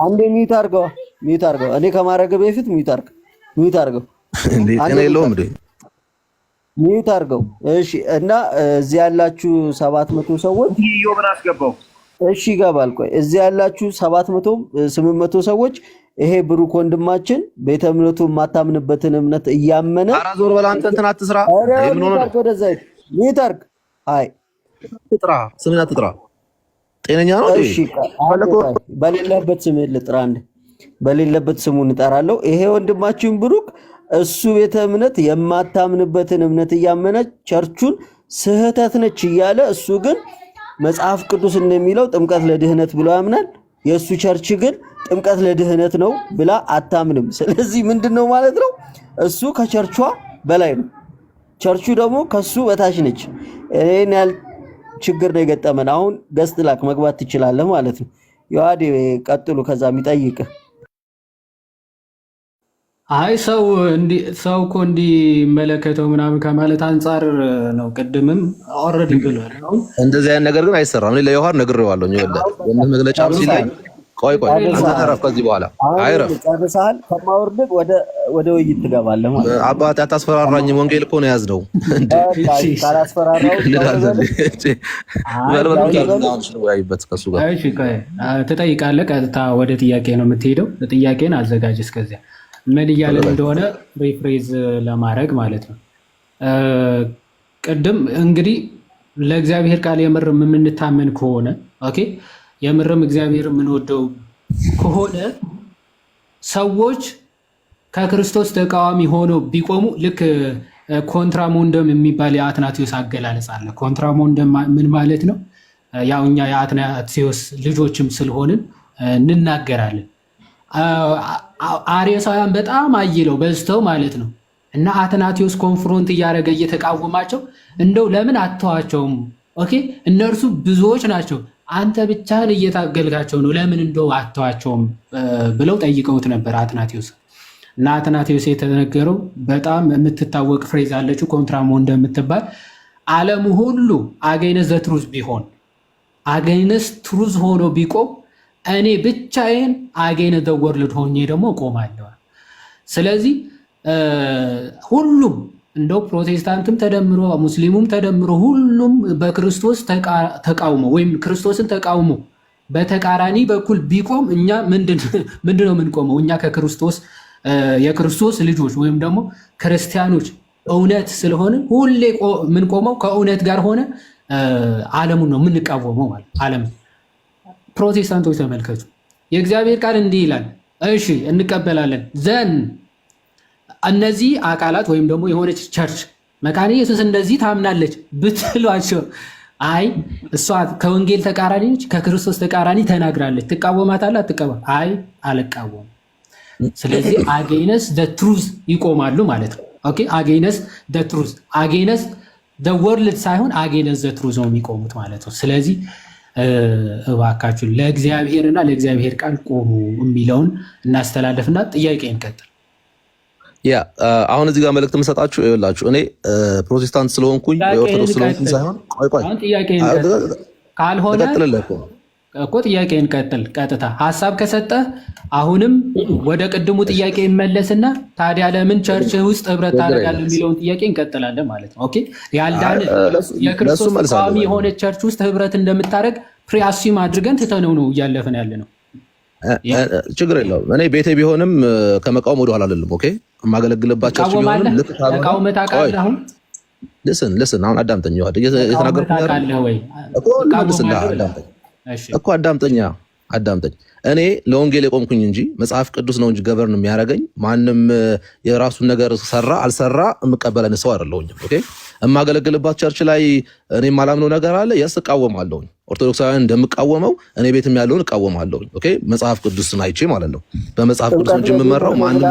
አንዴ፣ ሚውት አድርገው። እኔ ከማድረግ በፊት ሚውት አድርገው። እንዴ እኔ የለውም እንዴ? ሚውት አድርገው። እሺ። እና እዚህ ያላችሁ 700 ሰዎች ዮብን አስገባው። እሺ ይገባል። ቆይ እዚህ ያላችሁ 700 800 ሰዎች ይሄ ብሩክ ወንድማችን ቤተ እምነቱ የማታምንበትን እምነት እያመነ ኧረ ዞር በል አንተ። እንትን አትስራ። ምን ሆነ? ወደዛ ሚውት አድርግ። አይ ትጥራ፣ ስምን አትጥራ። ጤነኛ ነው እንዴ? እሺ በሌለበት ስምህ ልጥራ። አንዴ በሌለበት ስሙን እጠራለሁ። ይሄ ወንድማችን ብሩክ እሱ ቤተ እምነት የማታምንበትን እምነት እያመነ ቸርቹን ስህተት ነች እያለ እሱ ግን መጽሐፍ ቅዱስ እንደሚለው ጥምቀት ለድህነት ብሎ ያምናል። የእሱ ቸርች ግን ጥምቀት ለድህነት ነው ብላ አታምንም። ስለዚህ ምንድነው ማለት ነው? እሱ ከቸርቿ በላይ ነው፣ ቸርቹ ደግሞ ከሱ በታች ነች። እኔን ያል ችግር ነው የገጠመን። አሁን ገስት ላክ መግባት ትችላለህ ማለት ነው። ዮሐዴ ቀጥሉ። ከዛ የሚጠይቅ አይ ሰው እኮ እንዲመለከተው ምናምን ከማለት አንጻር ነው። ቅድምም ኦልሬዲ ብሏል። እንደዚህ አይነት ነገር ግን አይሰራም። እኔ ለዮሐር ነግሬዋለሁ። የእምነት መግለጫም ሲለኝ ቆይ አንተ ተረፍ፣ ከዚህ በኋላ አይረፍ። ጨርሰሃል። ከማወርድህ ወደ ውይይት ትገባለህ ማለት ነው። አባቴ አታስፈራራኝም። ወንጌል እኮ ነው ያዝነው እንዴ? ካላስፈራራው ትጠይቃለህ። ቀጥታ ወደ ጥያቄ ነው የምትሄደው። ጥያቄን አዘጋጅ። እስከዚያ ምን እያለን እንደሆነ ሪፍሬዝ ለማድረግ ማለት ነው። ቅድም እንግዲህ ለእግዚአብሔር ቃል የምርም የምንታመን ከሆነ ኦኬ፣ የምርም እግዚአብሔር የምንወደው ከሆነ ሰዎች ከክርስቶስ ተቃዋሚ ሆነው ቢቆሙ ልክ ኮንትራሞንደም የሚባል የአትናቴዎስ አገላለጽ አለ። ኮንትራሞንደም ምን ማለት ነው? ያው እኛ የአትናቴዎስ ልጆችም ስለሆንን እንናገራለን። አርዮሳውያን በጣም አይለው በዝተው ማለት ነው። እና አትናቴዎስ ኮንፍሮንት እያደረገ እየተቃወማቸው እንደው ለምን አተዋቸውም? ኦኬ እነርሱ ብዙዎች ናቸው፣ አንተ ብቻህን እየታገልካቸው ነው፣ ለምን እንደው አተዋቸውም ብለው ጠይቀውት ነበር አትናቴዎስ። እና አትናቴዎስ የተነገረው በጣም የምትታወቅ ፍሬዝ አለችው ኮንትራሞንደም የምትባል ዓለሙ ሁሉ አገይነስ ዘ ትሩዝ ቢሆን አገይነስ ትሩዝ ሆኖ ቢቆም እኔ ብቻዬን አገይነስ ዘ ወርልድ ሆኜ ደግሞ እቆማለሁ። ስለዚህ ሁሉም እንደው ፕሮቴስታንትም ተደምሮ ሙስሊሙም ተደምሮ ሁሉም በክርስቶስ ተቃውሞ ወይም ክርስቶስን ተቃውሞ በተቃራኒ በኩል ቢቆም እኛ ምንድነው የምንቆመው? እኛ የክርስቶስ ልጆች ወይም ደግሞ ክርስቲያኖች እውነት ስለሆነ ሁሌ የምንቆመው ከእውነት ጋር ሆነ ዓለሙን ነው የምንቃወመው ማለት ዓለም። ፕሮቴስታንቶች ተመልከቱ፣ የእግዚአብሔር ቃል እንዲህ ይላል። እሺ እንቀበላለን ዘን እነዚህ አካላት ወይም ደግሞ የሆነች ቸርች መካነ ኢየሱስ እንደዚህ ታምናለች ብትሏቸው፣ አይ እሷ ከወንጌል ተቃራኒ ነች፣ ከክርስቶስ ተቃራኒ ተናግራለች፣ ትቃወማታለህ? አትቃወም? አይ አልቃወም። ስለዚህ አጌነስ ደ ትሩዝ ይቆማሉ ማለት ነው። ኦኬ አጌነስ ደ ትሩዝ፣ አጌነስ ደ ወርልድ ሳይሆን አጌነስ ደ ትሩዝ ነው የሚቆሙት ማለት ነው። ስለዚህ እባካችሁ ለእግዚአብሔርና ለእግዚአብሔር ቃል ቆሙ የሚለውን እናስተላለፍና ጥያቄ እንቀጥል። ያ አሁን እዚህ ጋር መልእክት የምሰጣችሁ ይኸውላችሁ፣ እኔ ፕሮቴስታንት ስለሆንኩኝ ኦርቶዶክስ ስለሆንኩኝ ሳይሆን ቆይ ካልሆነ እኮ ጥያቄን ቀጥል። ቀጥታ ሀሳብ ከሰጠ አሁንም ወደ ቅድሙ ጥያቄ ይመለስና ታዲያ ለምን ቸርች ውስጥ ህብረት ታደርጋለህ የሚለውን ጥያቄ እንቀጥላለን ማለት ነው። ኦኬ ያልዳነ የክርስቶስ ተቃዋሚ የሆነ ቸርች ውስጥ ህብረት እንደምታደርግ ፕሪአሲም አድርገን ትተነው ነው እያለፍን ያለ ነው። ችግር የለውም። እኔ ቤቴ ቢሆንም ከመቃወም ወደኋላ አይደለም። ኦኬ የማገለግልባቸው ቢሆንም ተቃውመህ ታውቃለህ? አሁን ልስን አሁን አዳምጠኝ። የተናገርኩት እኮ አዳምጠኝ። እኔ ለወንጌል የቆምኩኝ እንጂ መጽሐፍ ቅዱስ ነው እንጂ ገበርን የሚያደርገኝ ማንም የራሱን ነገር ሰራ አልሰራ የምቀበለን ሰው አይደለሁኝም። ኦኬ የማገለግልባት ቸርች ላይ እኔ የማላምነው ነገር አለ፣ የስ እቃወማለሁኝ። ኦርቶዶክሳውያን እንደምቃወመው እኔ ቤትም ያለውን እቃወማለሁኝ። ኦኬ መጽሐፍ ቅዱስን አይቼ ማለት ነው። በመጽሐፍ ቅዱስ እንጂ የምመራው ማንም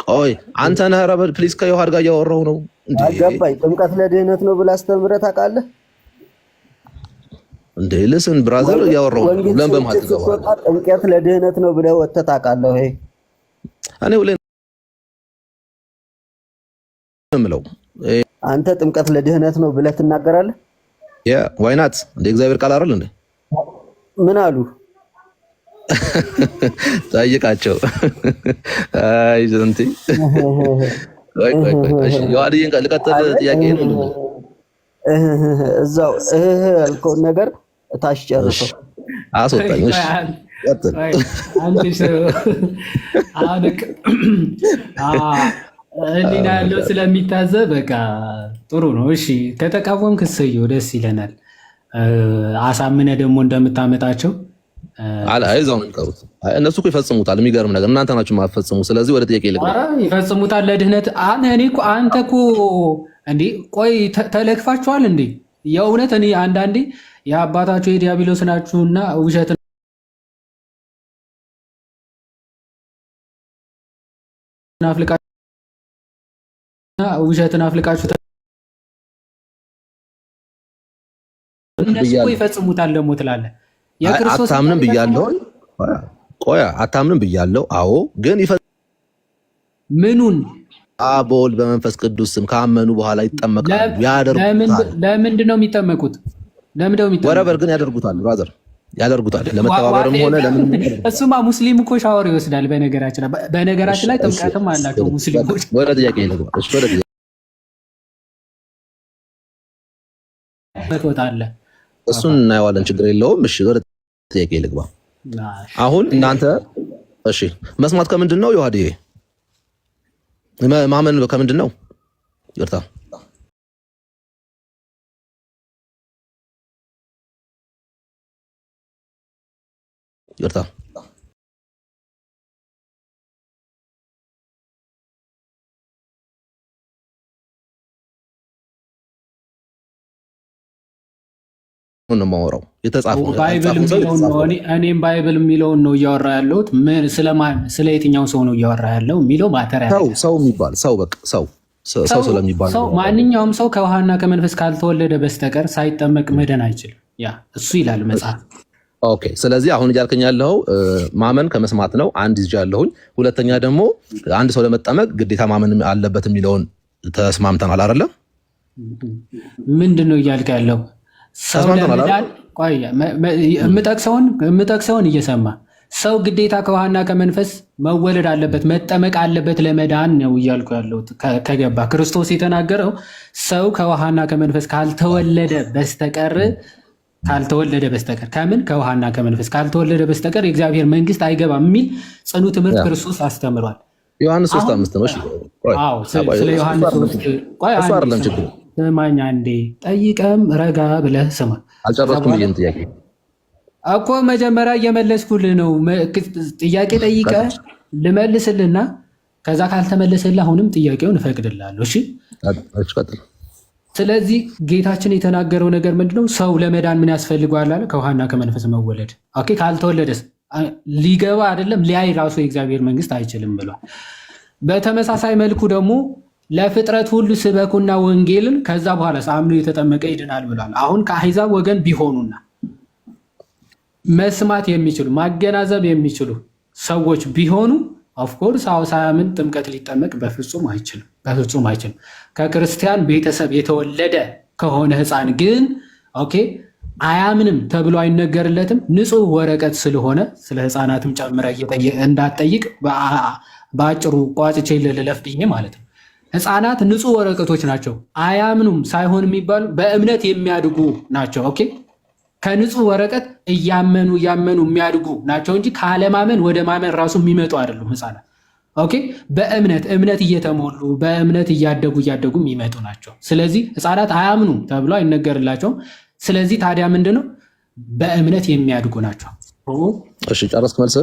ቆይ አንተ ነህ። ኧረ ፕሊዝ ከዮሐድ ጋር እያወራሁ ነው እንዴ? አገባኝ። ጥምቀት ለድህነት ነው ብለህ አስተምረህ ታውቃለህ እንዴ? ልስን ብራዘር እያወራሁ ነው። ለምን በማለት ገባ? ጥምቀት ለድህነት ነው ብለህ ወጥተህ ታውቃለህ ወይ? እኔ ሁሌ እምለው አንተ ጥምቀት ለድህነት ነው ብለህ ትናገራለህ? ያ ዋይ ናት እንደ እግዚአብሔር ቃል አይደል እንዴ? ምን አሉ? ጠይቃቸው። አይ ዘንቲ ቆይ እሺ፣ ዮሐድዬን ልቀጥል። ጥያቄ ነው እዛው ያልከውን ነገር ታች ጨርሰው አስወጣኝ። እሺ ቀጥል። ህሊና ያለው ስለሚታዘብ በቃ ጥሩ ነው። እሺ ከተቃወምክ እሰየው፣ ደስ ይለናል። አሳምነህ ደግሞ እንደምታመጣቸው እዛው ነው የሚቀሩት። እነሱ እኮ ይፈጽሙታል። የሚገርም ነገር እናንተ ናችሁ የማትፈጽሙ። ስለዚህ ወደ ጥያቄ ልግባ። ይፈጽሙታል ለድህነት። እኔ እኮ አንተ እኮ እንዴ ቆይ ተለክፋችኋል እንዴ? የእውነት እኔ አንዳንዴ የአባታችሁ የዲያብሎስ ናችሁና ውሸትን አፍልቃችሁ እነሱ እኮ ይፈጽሙታል ደግሞ ትላለህ። አታምንም ብያለሁ። ቆይ አታምንም ብያለሁ። አዎ ግን ምኑን አብ ወልድ በመንፈስ ቅዱስ ስም ካመኑ በኋላ ይጠመቃሉ፣ ያደርጉታል። ለምንድን ነው የሚጠመቁት? ወረበር ግን ያደርጉታል። ብራዘር ያደርጉታል። ለመተባበርም ሆነ ለምን እሱማ ሙስሊም እኮ ሻወር ይወስዳል። በነገራችን ላይ ጥምቀትም አላቸው ሙስሊሞች። ወደ ጥያቄ ልግባ። እሺ ወደ ጥያቄ እሱን እናየዋለን። ችግር የለውም። እሺ ወደ ጥያቄ ልግባ። አሁን እናንተ እሺ መስማት ከምንድን ነው ዮሐድዬ? ማመን ከምንድን ነው? ይቅርታ ነው የማወራው። የተጻፈው እኔም ባይብል የሚለውን ነው እያወራ ያለሁት። ስለ የትኛው ሰው ነው እያወራ ያለው የሚለው ማተሪያ ሰው የሚባል ሰው በቃ ሰው ስለሚባል ማንኛውም ሰው ከውሃና ከመንፈስ ካልተወለደ በስተቀር ሳይጠመቅ መዳን አይችልም። ያ እሱ ይላል መጽሐፍ። ኦኬ ስለዚህ አሁን እያልከኝ ያለው ማመን ከመስማት ነው። አንድ ይዤ ያለሁኝ። ሁለተኛ ደግሞ አንድ ሰው ለመጠመቅ ግዴታ ማመን አለበት የሚለውን ተስማምተናል አይደለም? ምንድን ነው እያልክ ያለው? ሰው ለመዳን የምጠቅሰውን እየሰማ ሰው ግዴታ ከውሃና ከመንፈስ መወለድ አለበት፣ መጠመቅ አለበት ለመዳን ነው እያልኩ ያለሁት። ከገባ ክርስቶስ የተናገረው ሰው ከውሃና ከመንፈስ ካልተወለደ በስተቀር ከምን ከውሃና ከመንፈስ ካልተወለደ በስተቀር የእግዚአብሔር መንግስት አይገባም የሚል ጽኑ ትምህርት ክርስቶስ አስተምሯል። ዮሐንስ 3:5 ነው። ስለ ዮሐንስ 3 ስማኝ አንዴ፣ ጠይቀም ረጋ ብለህ ስማ። አልጨረስኩም ብዬ ጥያቄ እኮ መጀመሪያ እየመለስኩልህ ነው። ጥያቄ ጠይቀ ልመልስልና ከዛ ካልተመለሰልህ አሁንም ጥያቄውን እፈቅድልሃለሁ። እሺ። ስለዚህ ጌታችን የተናገረው ነገር ምንድነው? ሰው ለመዳን ምን ያስፈልገዋል አለ? ከውሃና ከመንፈስ መወለድ። ኦኬ። ካልተወለደስ ሊገባ አይደለም ሊያይ ራሱ የእግዚአብሔር መንግስት አይችልም ብሏል። በተመሳሳይ መልኩ ደግሞ ለፍጥረት ሁሉ ስበኩና ወንጌልን ከዛ በኋላ አምኖ የተጠመቀ ይድናል ብሏል። አሁን ከአሕዛብ ወገን ቢሆኑና መስማት የሚችሉ ማገናዘብ የሚችሉ ሰዎች ቢሆኑ ኦፍኮርስ ሳያምን ጥምቀት ሊጠመቅ በፍጹም አይችልም፣ በፍጹም አይችልም። ከክርስቲያን ቤተሰብ የተወለደ ከሆነ ሕፃን ግን ኦኬ አያምንም ተብሎ አይነገርለትም። ንጹሕ ወረቀት ስለሆነ ስለ ሕፃናትም ጨምረ እንዳትጠይቅ በአጭሩ ቋጭቼ ልለፍ ብዬ ማለት ነው። ሕፃናት ንጹሕ ወረቀቶች ናቸው። አያምኑም ሳይሆን የሚባሉ በእምነት የሚያድጉ ናቸው። ኦኬ ከንጹሕ ወረቀት እያመኑ የሚያድጉ ናቸው እንጂ ካለማመን ወደ ማመን ራሱ የሚመጡ አይደሉም ሕፃናት። ኦኬ በእምነት እየተሞሉ በእምነት እያደጉ የሚመጡ ናቸው። ስለዚህ ሕፃናት አያምኑም ተብሎ አይነገርላቸውም። ስለዚህ ታዲያ ምንድን ነው? በእምነት የሚያድጉ ናቸው። እሺ ጨረስክ መልስ?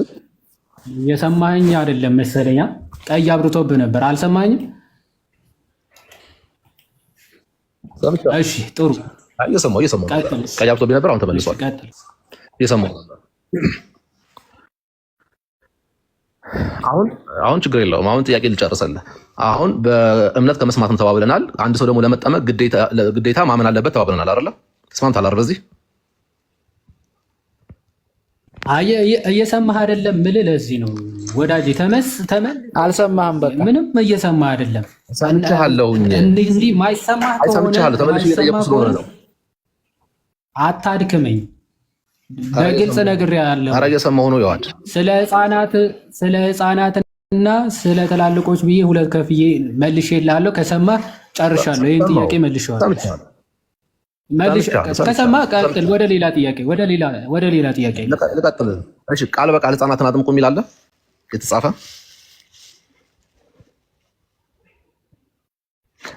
የሰማኝ አይደለም መሰለኛ። ቀይ አብርቶብህ ነበር አልሰማኝም። እሺ ጥሩ እየሰማሁ ቀይ አብርቶብህ ነበር። አሁን ተመልሷል። እየሰማሁ አሁን ችግር የለውም። አሁን ጥያቄ ልጨርሰልህ። አሁን በእምነት ከመስማትም ተባብለናል። አንድ ሰው ደግሞ ለመጠመቅ ግዴታ ማመን አለበት ተባብለናል አይደለ? ተስማምታል አይደል? በዚህ እየሰማህ አይደለም ምልህ ለዚህ ነው ወዳጅ አልሰማህም። በቃ ምንም እየሰማህ አይደለም። ሰምቻለሁኝ። እንዲህ ማይሰማህ ከሆነ ተመልሼ እየጠየኩህ ስለሆነ ነው። አታድክመኝ። በግልጽ ነግሬሃለሁ። ኧረ እየሰማሁ ነው። ይዋድ ስለ ሕፃናትና ስለ ትላልቆች ብዬ ሁለት ከፍዬ መልሼልሃለሁ። ከሰማህ ጨርሻለሁ። ይህን ጥያቄ መልሼዋለሁ። ከሰማህ ቀጥል። ወደ ሌላ ጥያቄ ልቀጥል። እሺ ቃል በቃል ሕፃናትን አጥምቁ የሚል አለ የተጻፈ?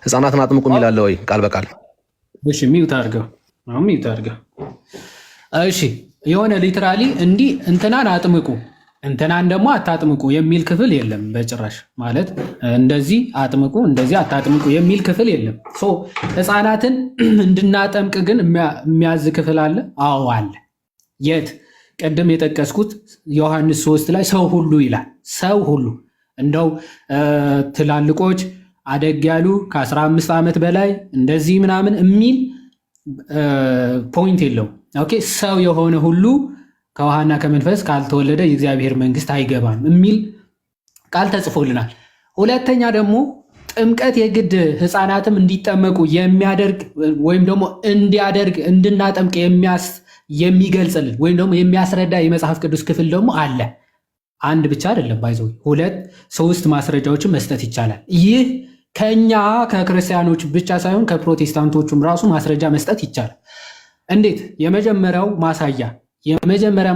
ሕፃናትን አጥምቁ የሚል አለ ወይ ቃል በቃል? እሺ ሚውት አድርገው። እሺ የሆነ ሊትራሊ እንዲህ እንትናን አጥምቁ እንትናን ደግሞ አታጥምቁ የሚል ክፍል የለም በጭራሽ። ማለት እንደዚህ አጥምቁ እንደዚህ አታጥምቁ የሚል ክፍል የለም። ሕፃናትን እንድናጠምቅ ግን የሚያዝ ክፍል አለ? አዎ አለ። የት? ቅድም የጠቀስኩት ዮሐንስ 3 ላይ ሰው ሁሉ ይላል። ሰው ሁሉ እንደው ትላልቆች አደግ ያሉ ከ15 ዓመት በላይ እንደዚህ ምናምን የሚል ፖይንት የለው። ኦኬ ሰው የሆነ ሁሉ ከውሃና ከመንፈስ ካልተወለደ የእግዚአብሔር መንግስት አይገባም የሚል ቃል ተጽፎልናል። ሁለተኛ ደግሞ ጥምቀት የግድ ሕፃናትም እንዲጠመቁ የሚያደርግ ወይም ደግሞ እንዲያደርግ እንድናጠምቅ የሚገልጽልን ወይም ደግሞ የሚያስረዳ የመጽሐፍ ቅዱስ ክፍል ደግሞ አለ። አንድ ብቻ አይደለም። ባይዘው 2-3 ማስረጃዎችን መስጠት ይቻላል። ይህ ከኛ ከክርስቲያኖች ብቻ ሳይሆን ከፕሮቴስታንቶቹም ራሱ ማስረጃ መስጠት ይቻላል። እንዴት? የመጀመሪያ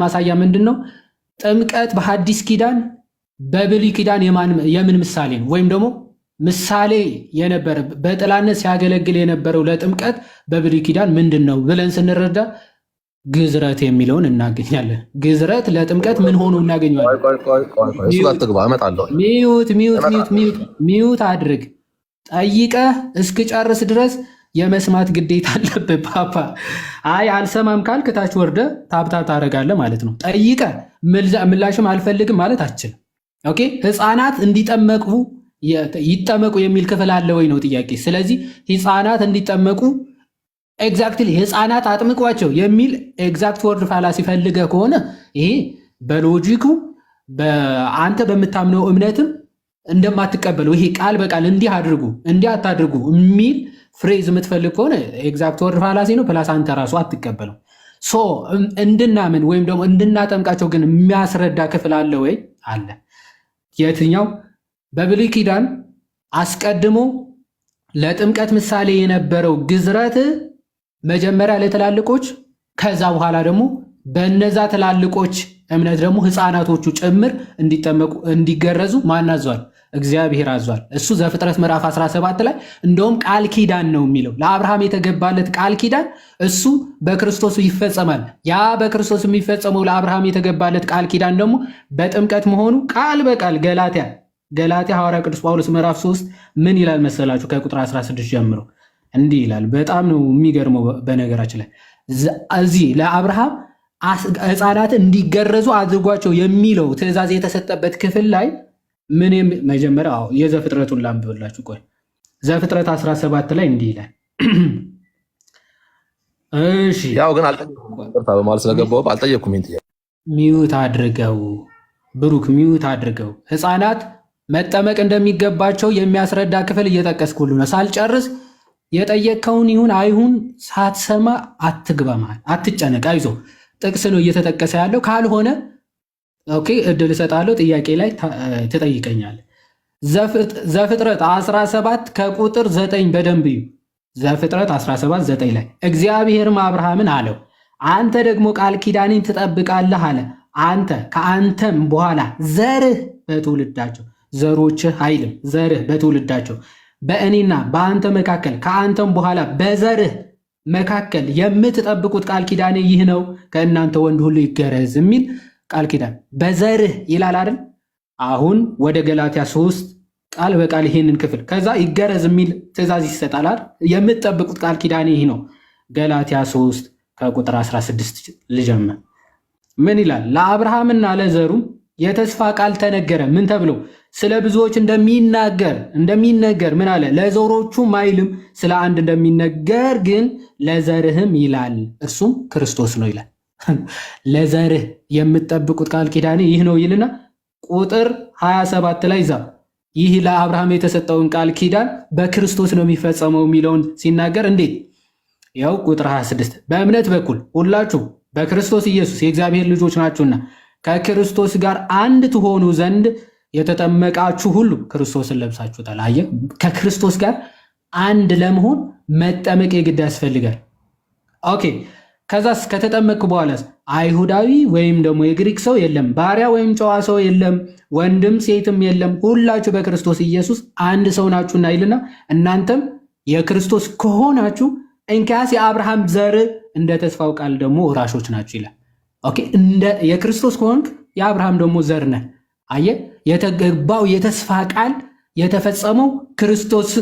ማሳያ ምንድን ነው? ጥምቀት በሐዲስ ኪዳን በብሉይ ኪዳን የምን ምሳሌ ነው? ወይም ደግሞ ምሳሌ የነበረ በጥላነት ሲያገለግል የነበረው ለጥምቀት በብሉይ ኪዳን ምንድን ነው ብለን ስንረዳ ግዝረት የሚለውን እናገኛለን። ግዝረት ለጥምቀት ምን ሆኖ እናገኘዋለን? ሚዩት አድርግ። ጠይቀህ እስክጨርስ ድረስ የመስማት ግዴታ አለብህ ፓፓ። አይ አልሰማም ካልክ ታች ወርደህ ታብታብ ታደርጋለህ ማለት ነው። ጠይቀህ ምላሽም አልፈልግም ማለት አችልም። ኦኬ ሕፃናት እንዲጠመቁ ይጠመቁ የሚል ክፍል አለ ወይ ነው ጥያቄ። ስለዚህ ሕፃናት እንዲጠመቁ ኤግዛክትሊ ሕፃናት አጥምቋቸው የሚል ኤግዛክት ወርድ ፋላሲ ፈልገህ ከሆነ ይሄ በሎጂኩ አንተ በምታምነው እምነትም እንደማትቀበለው ይሄ ቃል በቃል እንዲህ አድርጉ እንዲህ አታድርጉ የሚል ፍሬዝ የምትፈልግ ከሆነ ኤግዛክት ወርድ ፋላሲ ነው። ፕላስ አንተ ራሱ አትቀበለው። እንድናምን ወይም ደግሞ እንድናጠምቃቸው ግን የሚያስረዳ ክፍል አለ ወይ? አለ። የትኛው? በብሉይ ኪዳን አስቀድሞ ለጥምቀት ምሳሌ የነበረው ግዝረት መጀመሪያ ለትላልቆች፣ ከዛ በኋላ ደግሞ በነዛ ትላልቆች እምነት ደግሞ ሕፃናቶቹ ጭምር እንዲጠመቁ እንዲገረዙ ማን አዟል? እግዚአብሔር አዟል። እሱ ዘፍጥረት ምዕራፍ 17 ላይ እንደውም ቃል ኪዳን ነው የሚለው። ለአብርሃም የተገባለት ቃል ኪዳን እሱ በክርስቶስ ይፈጸማል። ያ በክርስቶስ የሚፈጸመው ለአብርሃም የተገባለት ቃል ኪዳን ደግሞ በጥምቀት መሆኑ ቃል በቃል ገላትያ ሐዋርያ ቅዱስ ጳውሎስ ምዕራፍ 3 ምን ይላል መሰላችሁ? ከቁጥር 16 ጀምሮ እንዲህ ይላል። በጣም ነው የሚገርመው። በነገራችን ላይ እዚህ ለአብርሃም ሕፃናት እንዲገረዙ አድርጓቸው የሚለው ትእዛዝ የተሰጠበት ክፍል ላይ ምን መጀመሪያ የዘፍጥረቱን ላንብብላችሁ። ቆይ ዘፍጥረት 17 ላይ እንዲህ ይላል። እሺ ያው ግን አልጠየኩም በማለት ስለገባው አልጠየኩም። ሚዩት ሚዩት አድርገው ብሩክ ሚዩት አድርገው። ህፃናት መጠመቅ እንደሚገባቸው የሚያስረዳ ክፍል እየጠቀስኩልህ ነው። ሳልጨርስ የጠየቅከውን ይሁን አይሁን ሳትሰማ አትግባማል፣ አትጨነቅ፣ አይዞ ጥቅስ ነው እየተጠቀሰ ያለው። ካልሆነ ኦኬ እድል እሰጣለሁ፣ ጥያቄ ላይ ትጠይቀኛለህ። ዘፍጥረት 17 ከቁጥር 9 በደንብ እዩ። ዘፍጥረት 17 9 ላይ እግዚአብሔርም አብርሃምን አለው አንተ ደግሞ ቃል ኪዳኔን ትጠብቃለህ አለ። አንተ ከአንተም በኋላ ዘርህ በትውልዳቸው፣ ዘሮችህ አይልም፣ ዘርህ በትውልዳቸው በእኔና በአንተ መካከል ከአንተም በኋላ በዘርህ መካከል የምትጠብቁት ቃል ኪዳኔ ይህ ነው፣ ከእናንተ ወንድ ሁሉ ይገረዝ የሚል ቃል ኪዳን በዘርህ ይላል አይደል? አሁን ወደ ገላትያ 3 ቃል በቃል ይሄንን ክፍል ከዛ ይገረዝ የሚል ትእዛዝ ይሰጣል። የምትጠብቁት ቃል ኪዳኔ ይህ ነው። ገላትያ 3 ከቁጥር 16 ልጀምር። ምን ይላል? ለአብርሃምና ለዘሩም የተስፋ ቃል ተነገረ። ምን ተብሎ? ስለ ብዙዎች እንደሚነገር ምን አለ? ለዘሮቹም አይልም፣ ስለ አንድ እንደሚነገር ግን ለዘርህም ይላል፣ እርሱም ክርስቶስ ነው ይላል። ለዘርህ የምትጠብቁት ቃል ኪዳኔ ይህ ነው ይልና ቁጥር 27 ላይ ዛ ይህ ለአብርሃም የተሰጠውን ቃል ኪዳን በክርስቶስ ነው የሚፈጸመው የሚለውን ሲናገር እንዴት? ያው ቁጥር 26 በእምነት በኩል ሁላችሁ በክርስቶስ ኢየሱስ የእግዚአብሔር ልጆች ናችሁና ከክርስቶስ ጋር አንድ ትሆኑ ዘንድ የተጠመቃችሁ ሁሉ ክርስቶስን ለብሳችሁታል። አየህ፣ ከክርስቶስ ጋር አንድ ለመሆን መጠመቅ የግድ ያስፈልጋል። ኦኬ፣ ከዛስ ከተጠመቅክ በኋላስ አይሁዳዊ ወይም ደግሞ የግሪክ ሰው የለም፣ ባሪያ ወይም ጨዋ ሰው የለም፣ ወንድም ሴትም የለም፣ ሁላችሁ በክርስቶስ ኢየሱስ አንድ ሰው ናችሁና ይልና እናንተም የክርስቶስ ከሆናችሁ እንኪያስ የአብርሃም ዘር እንደ ተስፋው ቃል ደግሞ ወራሾች ናችሁ ይላል። ኦኬ፣ እንደ የክርስቶስ ከሆንክ የአብርሃም ደግሞ ዘር ነህ። አየህ፣ የተገባው የተስፋ ቃል የተፈጸመው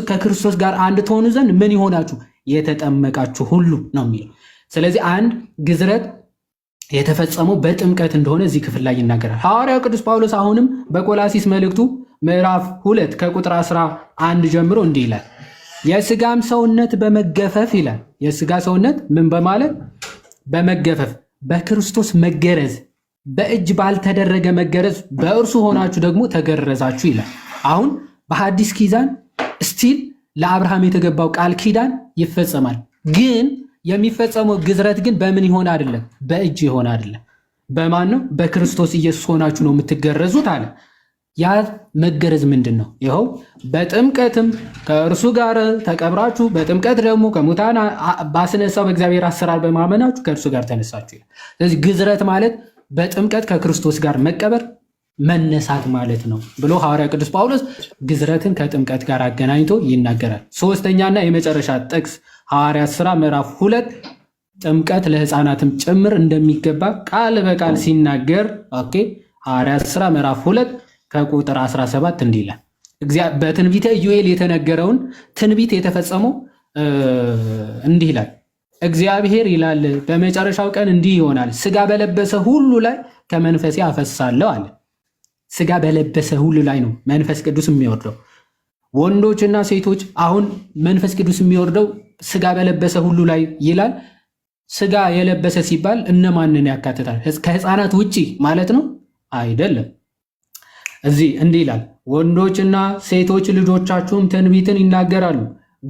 ከክርስቶስ ጋር አንድ ትሆኑ ዘንድ ምን ይሆናችሁ? የተጠመቃችሁ ሁሉ ነው የሚለው። ስለዚህ አንድ ግዝረት የተፈጸመው በጥምቀት እንደሆነ እዚህ ክፍል ላይ ይናገራል ሐዋርያው ቅዱስ ጳውሎስ። አሁንም በቆላሲስ መልእክቱ ምዕራፍ 2 ከቁጥር 11 ጀምሮ እንዲህ ይላል፣ የስጋም ሰውነት በመገፈፍ ይላል። የስጋ ሰውነት ምን በማለት በመገፈፍ በክርስቶስ መገረዝ፣ በእጅ ባልተደረገ መገረዝ በእርሱ ሆናችሁ ደግሞ ተገረዛችሁ ይላል። አሁን በሐዲስ ኪዳን ስቲል ለአብርሃም የተገባው ቃል ኪዳን ይፈጸማል። ግን የሚፈጸመው ግዝረት ግን በምን ይሆን አይደለም፣ በእጅ ይሆን አይደለም። በማን ነው? በክርስቶስ ኢየሱስ ሆናችሁ ነው የምትገረዙት አለ። ያ መገረዝ ምንድን ነው? ይኸው በጥምቀትም ከእርሱ ጋር ተቀብራችሁ በጥምቀት ደግሞ ከሙታን ባስነሳው በእግዚአብሔር አሰራር በማመናችሁ ከእርሱ ጋር ተነሳችሁ ይላል። ስለዚህ ግዝረት ማለት በጥምቀት ከክርስቶስ ጋር መቀበር መነሳት ማለት ነው ብሎ ሐዋርያ ቅዱስ ጳውሎስ ግዝረትን ከጥምቀት ጋር አገናኝቶ ይናገራል። ሶስተኛና የመጨረሻ ጥቅስ ሐዋርያት ሥራ ምዕራፍ 2 ጥምቀት ለሕፃናትም ጭምር እንደሚገባ ቃል በቃል ሲናገር ኦኬ፣ ሐዋርያት ሥራ ምዕራፍ 2 ከቁጥር 17 እንዲህ ይላል። በትንቢተ ኢዩኤል የተነገረውን ትንቢት የተፈጸመው እንዲህ ይላል። እግዚአብሔር ይላል በመጨረሻው ቀን እንዲህ ይሆናል፣ ስጋ በለበሰ ሁሉ ላይ ከመንፈሴ አፈሳለሁ አለ። ስጋ በለበሰ ሁሉ ላይ ነው መንፈስ ቅዱስ የሚወርደው። ወንዶችና ሴቶች አሁን መንፈስ ቅዱስ የሚወርደው ስጋ በለበሰ ሁሉ ላይ ይላል። ስጋ የለበሰ ሲባል እነማንን ያካትታል? ከህፃናት ውጪ ማለት ነው አይደለም። እዚህ እንዲህ ይላል፣ ወንዶችና ሴቶች ልጆቻችሁም ትንቢትን ይናገራሉ፣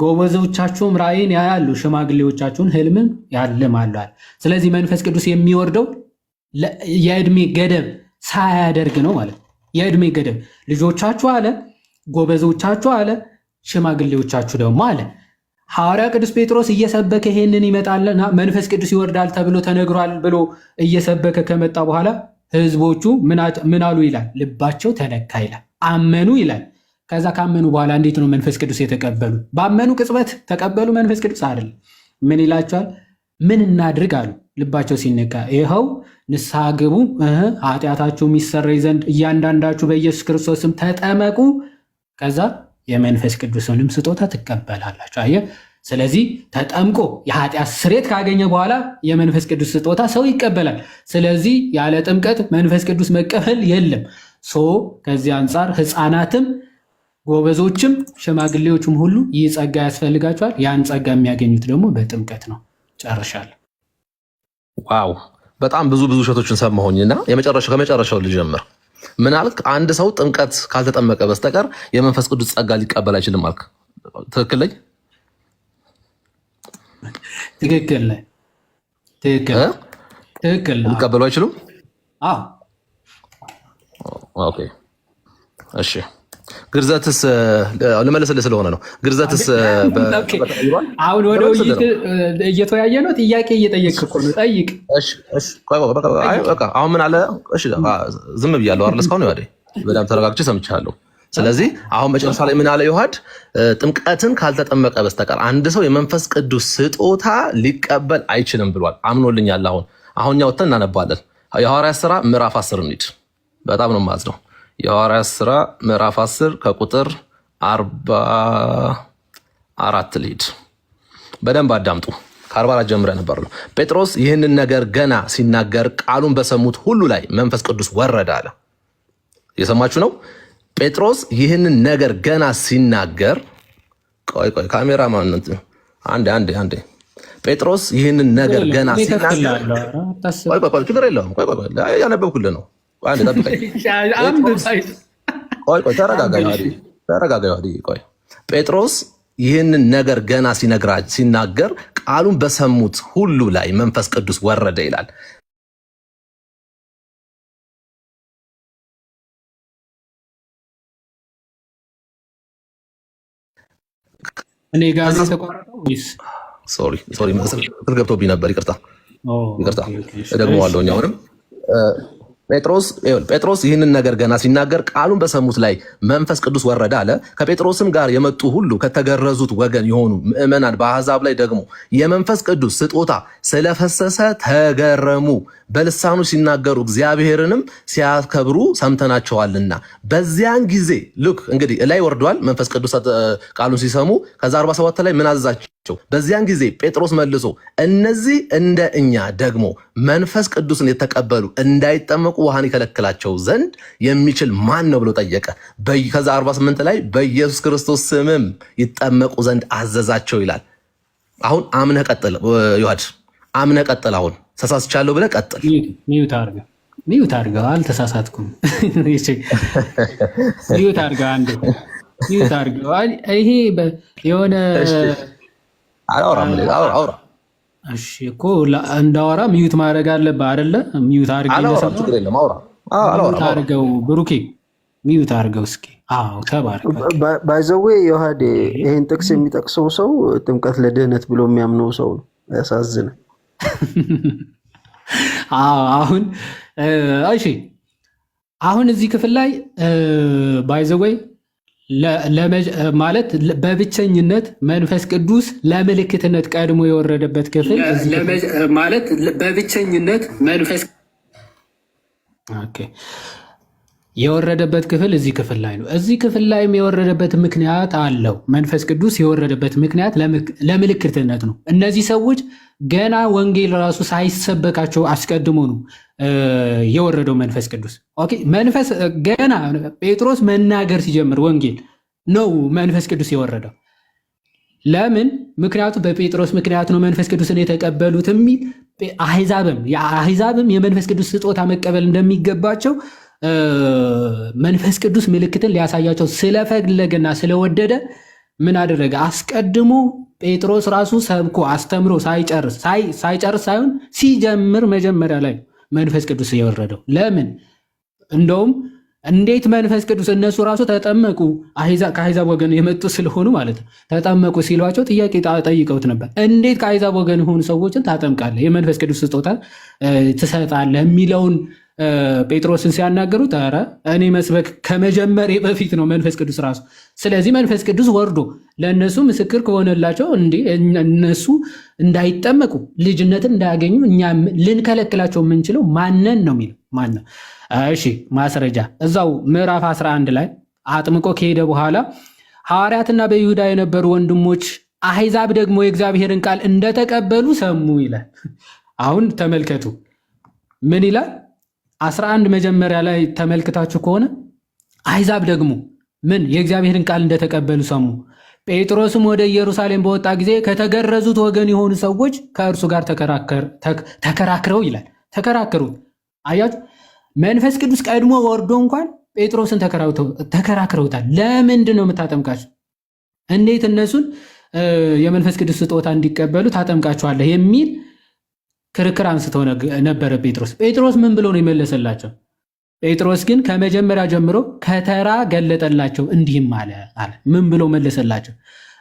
ጎበዞቻችሁም ራእይን ያያሉ፣ ሽማግሌዎቻችሁን ህልምን ያልማሉ። ስለዚህ መንፈስ ቅዱስ የሚወርደው የዕድሜ ገደብ ሳያደርግ ነው ማለት ነው። የዕድሜ ገደብ ልጆቻችሁ አለ፣ ጎበዞቻችሁ አለ፣ ሽማግሌዎቻችሁ ደግሞ አለ። ሐዋርያ ቅዱስ ጴጥሮስ እየሰበከ ይሄንን ይመጣልና መንፈስ ቅዱስ ይወርዳል ተብሎ ተነግሯል ብሎ እየሰበከ ከመጣ በኋላ ህዝቦቹ ምን አሉ ይላል? ልባቸው ተነካ ይላል። አመኑ ይላል። ከዛ ካመኑ በኋላ እንዴት ነው መንፈስ ቅዱስ የተቀበሉ? ባመኑ ቅጽበት ተቀበሉ መንፈስ ቅዱስ አይደለም። ምን ይላቸዋል? ምን እናድርግ አሉ። ልባቸው ሲነካ ይኸው ንስሐ ግቡ፣ ኃጢአታችሁ የሚሰረይ ዘንድ እያንዳንዳችሁ በኢየሱስ ክርስቶስ ስም ተጠመቁ፣ ከዛ የመንፈስ ቅዱስንም ስጦታ ትቀበላላችሁ። አየህ፣ ስለዚህ ተጠምቆ የኃጢአት ስርየት ካገኘ በኋላ የመንፈስ ቅዱስ ስጦታ ሰው ይቀበላል። ስለዚህ ያለ ጥምቀት መንፈስ ቅዱስ መቀበል የለም። ከዚህ አንጻር ህፃናትም ጎበዞችም ሽማግሌዎችም ሁሉ ይህ ጸጋ ያስፈልጋቸዋል። ያን ጸጋ የሚያገኙት ደግሞ በጥምቀት ነው። ጨርሻለሁ። ዋው፣ በጣም ብዙ ውሸቶችን ሰማሁኝና ከመጨረሻው ልጀምር። ምን አልክ? አንድ ሰው ጥምቀት ካልተጠመቀ በስተቀር የመንፈስ ቅዱስ ጸጋ ሊቀበል አይችልም አልክ። ትክክል ነኝ? ትክክል ነህ። ትክክል ነው። ሊቀበሉ አይችሉም? አዎ። ኦኬ እሺ። ግርዘትስ ልመልስልህ ስለሆነ ነው። ግርዘትስ አሁን ወደ ውይይት እየተወያየ ነው። ጥያቄ እየጠየቅህ እኮ ነው። ጠይቅ። አሁን ምን አለ? ዝም ብያለሁ አይደል? እስካሁን ይዋዴ በጣም ተረጋግቼ ሰምቻለሁ። ስለዚህ አሁን መጨረሻ ላይ ምን አለ ዮሐድ? ጥምቀትን ካልተጠመቀ በስተቀር አንድ ሰው የመንፈስ ቅዱስ ስጦታ ሊቀበል አይችልም ብሏል። አምኖልኛል። አሁን እኛ ወጥተን እናነባለን። የሐዋርያት ሥራ ምዕራፍ 10 እንሂድ። በጣም ነው የማዝነው። የሐዋርያት ሥራ ምዕራፍ 10 ከቁጥር 44 ልሂድ። በደንብ አዳምጡ። ከ44 ጀምረ ነበር ነው። ጴጥሮስ ይህንን ነገር ገና ሲናገር ቃሉን በሰሙት ሁሉ ላይ መንፈስ ቅዱስ ወረደ አለ። የሰማችሁ ነው። ጴጥሮስ ይህንን ነገር ገና ሲናገር፣ ቆይ ካሜራ ማንነት አንዴ ጴጥሮስ ይህንን ነገር ገና ሲናገር፣ ቆይ ችግር የለውም። ቆይ ያነበብኩልህ ነው። አንዴ ጠብቀኝ። ቆይ ተረጋጋ። ቆይ ጴጥሮስ ይህንን ነገር ገና ሲናገር ቃሉን በሰሙት ሁሉ ላይ መንፈስ ቅዱስ ወረደ ይላል። እኔ ጋር ተቋረጠው ወይስ? ሶሪ ስልክ ገብቶብኝ ነበር። ይቅርታ እደግመዋለሁ። አሁንም ጴጥሮስ ይህንን ነገር ገና ሲናገር ቃሉን በሰሙት ላይ መንፈስ ቅዱስ ወረደ አለ። ከጴጥሮስም ጋር የመጡ ሁሉ ከተገረዙት ወገን የሆኑ ምዕመናን በአሕዛብ ላይ ደግሞ የመንፈስ ቅዱስ ስጦታ ስለፈሰሰ ተገረሙ። በልሳኑ ሲናገሩ እግዚአብሔርንም ሲያከብሩ ሰምተናቸዋልና። በዚያን ጊዜ ልክ እንግዲህ ላይ ወርዷል መንፈስ ቅዱስ ቃሉን ሲሰሙ። ከዛ 47 ላይ ምን አዘዛቸው? በዚያን ጊዜ ጴጥሮስ መልሶ እነዚህ እንደ እኛ ደግሞ መንፈስ ቅዱስን የተቀበሉ እንዳይጠመቁ ውሃን ይከለክላቸው ዘንድ የሚችል ማን ነው ብሎ ጠየቀ። ከዛ 48 ላይ በኢየሱስ ክርስቶስ ስምም ይጠመቁ ዘንድ አዘዛቸው ይላል። አሁን አምነህ ቀጥል ዮሐድ፣ አምነህ ቀጥል። አሁን ተሳስቻለሁ ብለህ ቀጥል። ሚዩት አድርገው። አልተሳሳትኩም። ሚዩት አድርገው። አንዴ ሚዩት አድርገው። ይሄ የሆነ አውራ እሺ እኮ እንዳወራ ሚዩት ማድረግ አለብህ አይደለ? ሚዩት አድርገው። ብሩኬ ሚዩት አድርገው እስኪ። አዎ ተባረክ። ባይዘዌ ዮሐዴ ይህን ጥቅስ የሚጠቅሰው ሰው ጥምቀት ለድህነት ብሎ የሚያምነው ሰው ነው። ያሳዝናል። አሁን እሺ፣ አሁን እዚህ ክፍል ላይ ባይዘወይ ማለት በብቸኝነት መንፈስ ቅዱስ ለምልክትነት ቀድሞ የወረደበት ክፍል ማለት በብቸኝነት መንፈስ የወረደበት ክፍል እዚህ ክፍል ላይ ነው። እዚህ ክፍል ላይም የወረደበት ምክንያት አለው። መንፈስ ቅዱስ የወረደበት ምክንያት ለምልክትነት ነው። እነዚህ ሰዎች ገና ወንጌል ራሱ ሳይሰበካቸው አስቀድሞ ነው የወረደው መንፈስ ቅዱስ። ኦኬ፣ መንፈስ ገና ጴጥሮስ መናገር ሲጀምር ወንጌል ነው መንፈስ ቅዱስ የወረደው። ለምን? ምክንያቱም በጴጥሮስ ምክንያት ነው መንፈስ ቅዱስን የተቀበሉት የሚል አሕዛብም የመንፈስ ቅዱስ ስጦታ መቀበል እንደሚገባቸው መንፈስ ቅዱስ ምልክትን ሊያሳያቸው ስለፈለገና ስለወደደ ምን አደረገ? አስቀድሞ ጴጥሮስ ራሱ ሰብኮ አስተምሮ ሳይጨርስ ሳይሆን ሲጀምር መጀመሪያ ላይ መንፈስ ቅዱስ የወረደው። ለምን? እንደውም እንዴት መንፈስ ቅዱስ እነሱ ራሱ ተጠመቁ፣ ከአሕዛብ ወገን የመጡ ስለሆኑ ማለት ነው። ተጠመቁ ሲሏቸው ጥያቄ ጠይቀውት ነበር። እንዴት ከአሕዛብ ወገን የሆኑ ሰዎችን ታጠምቃለህ፣ የመንፈስ ቅዱስ ስጦታ ትሰጣለህ የሚለውን ጴጥሮስን ሲያናገሩት፣ ኧረ እኔ መስበክ ከመጀመሬ በፊት ነው መንፈስ ቅዱስ ራሱ። ስለዚህ መንፈስ ቅዱስ ወርዶ ለእነሱ ምስክር ከሆነላቸው እነሱ እንዳይጠመቁ ልጅነትን እንዳያገኙ እኛ ልንከለክላቸው የምንችለው ማንን ነው የሚለው ማነው? እሺ ማስረጃ እዛው ምዕራፍ 11 ላይ አጥምቆ ከሄደ በኋላ ሐዋርያትና በይሁዳ የነበሩ ወንድሞች አሕዛብ ደግሞ የእግዚአብሔርን ቃል እንደተቀበሉ ሰሙ ይላል። አሁን ተመልከቱ ምን ይላል? 11 መጀመሪያ ላይ ተመልክታችሁ ከሆነ አሕዛብ ደግሞ ምን የእግዚአብሔርን ቃል እንደተቀበሉ ሰሙ። ጴጥሮስም ወደ ኢየሩሳሌም በወጣ ጊዜ ከተገረዙት ወገን የሆኑ ሰዎች ከእርሱ ጋር ተከራክረው ይላል። ተከራክሩት። አያችሁ፣ መንፈስ ቅዱስ ቀድሞ ወርዶ እንኳን ጴጥሮስን ተከራክረውታል። ለምንድን ነው የምታጠምቃቸው? እንዴት እነሱን የመንፈስ ቅዱስ ስጦታ እንዲቀበሉ ታጠምቃቸዋለህ? የሚል ክርክር አንስተው ነበረ ጴጥሮስ። ጴጥሮስ ምን ብሎ ነው የመለሰላቸው? ጴጥሮስ ግን ከመጀመሪያ ጀምሮ ከተራ ገለጠላቸው፣ እንዲህም አለ። ምን ብሎ መለሰላቸው?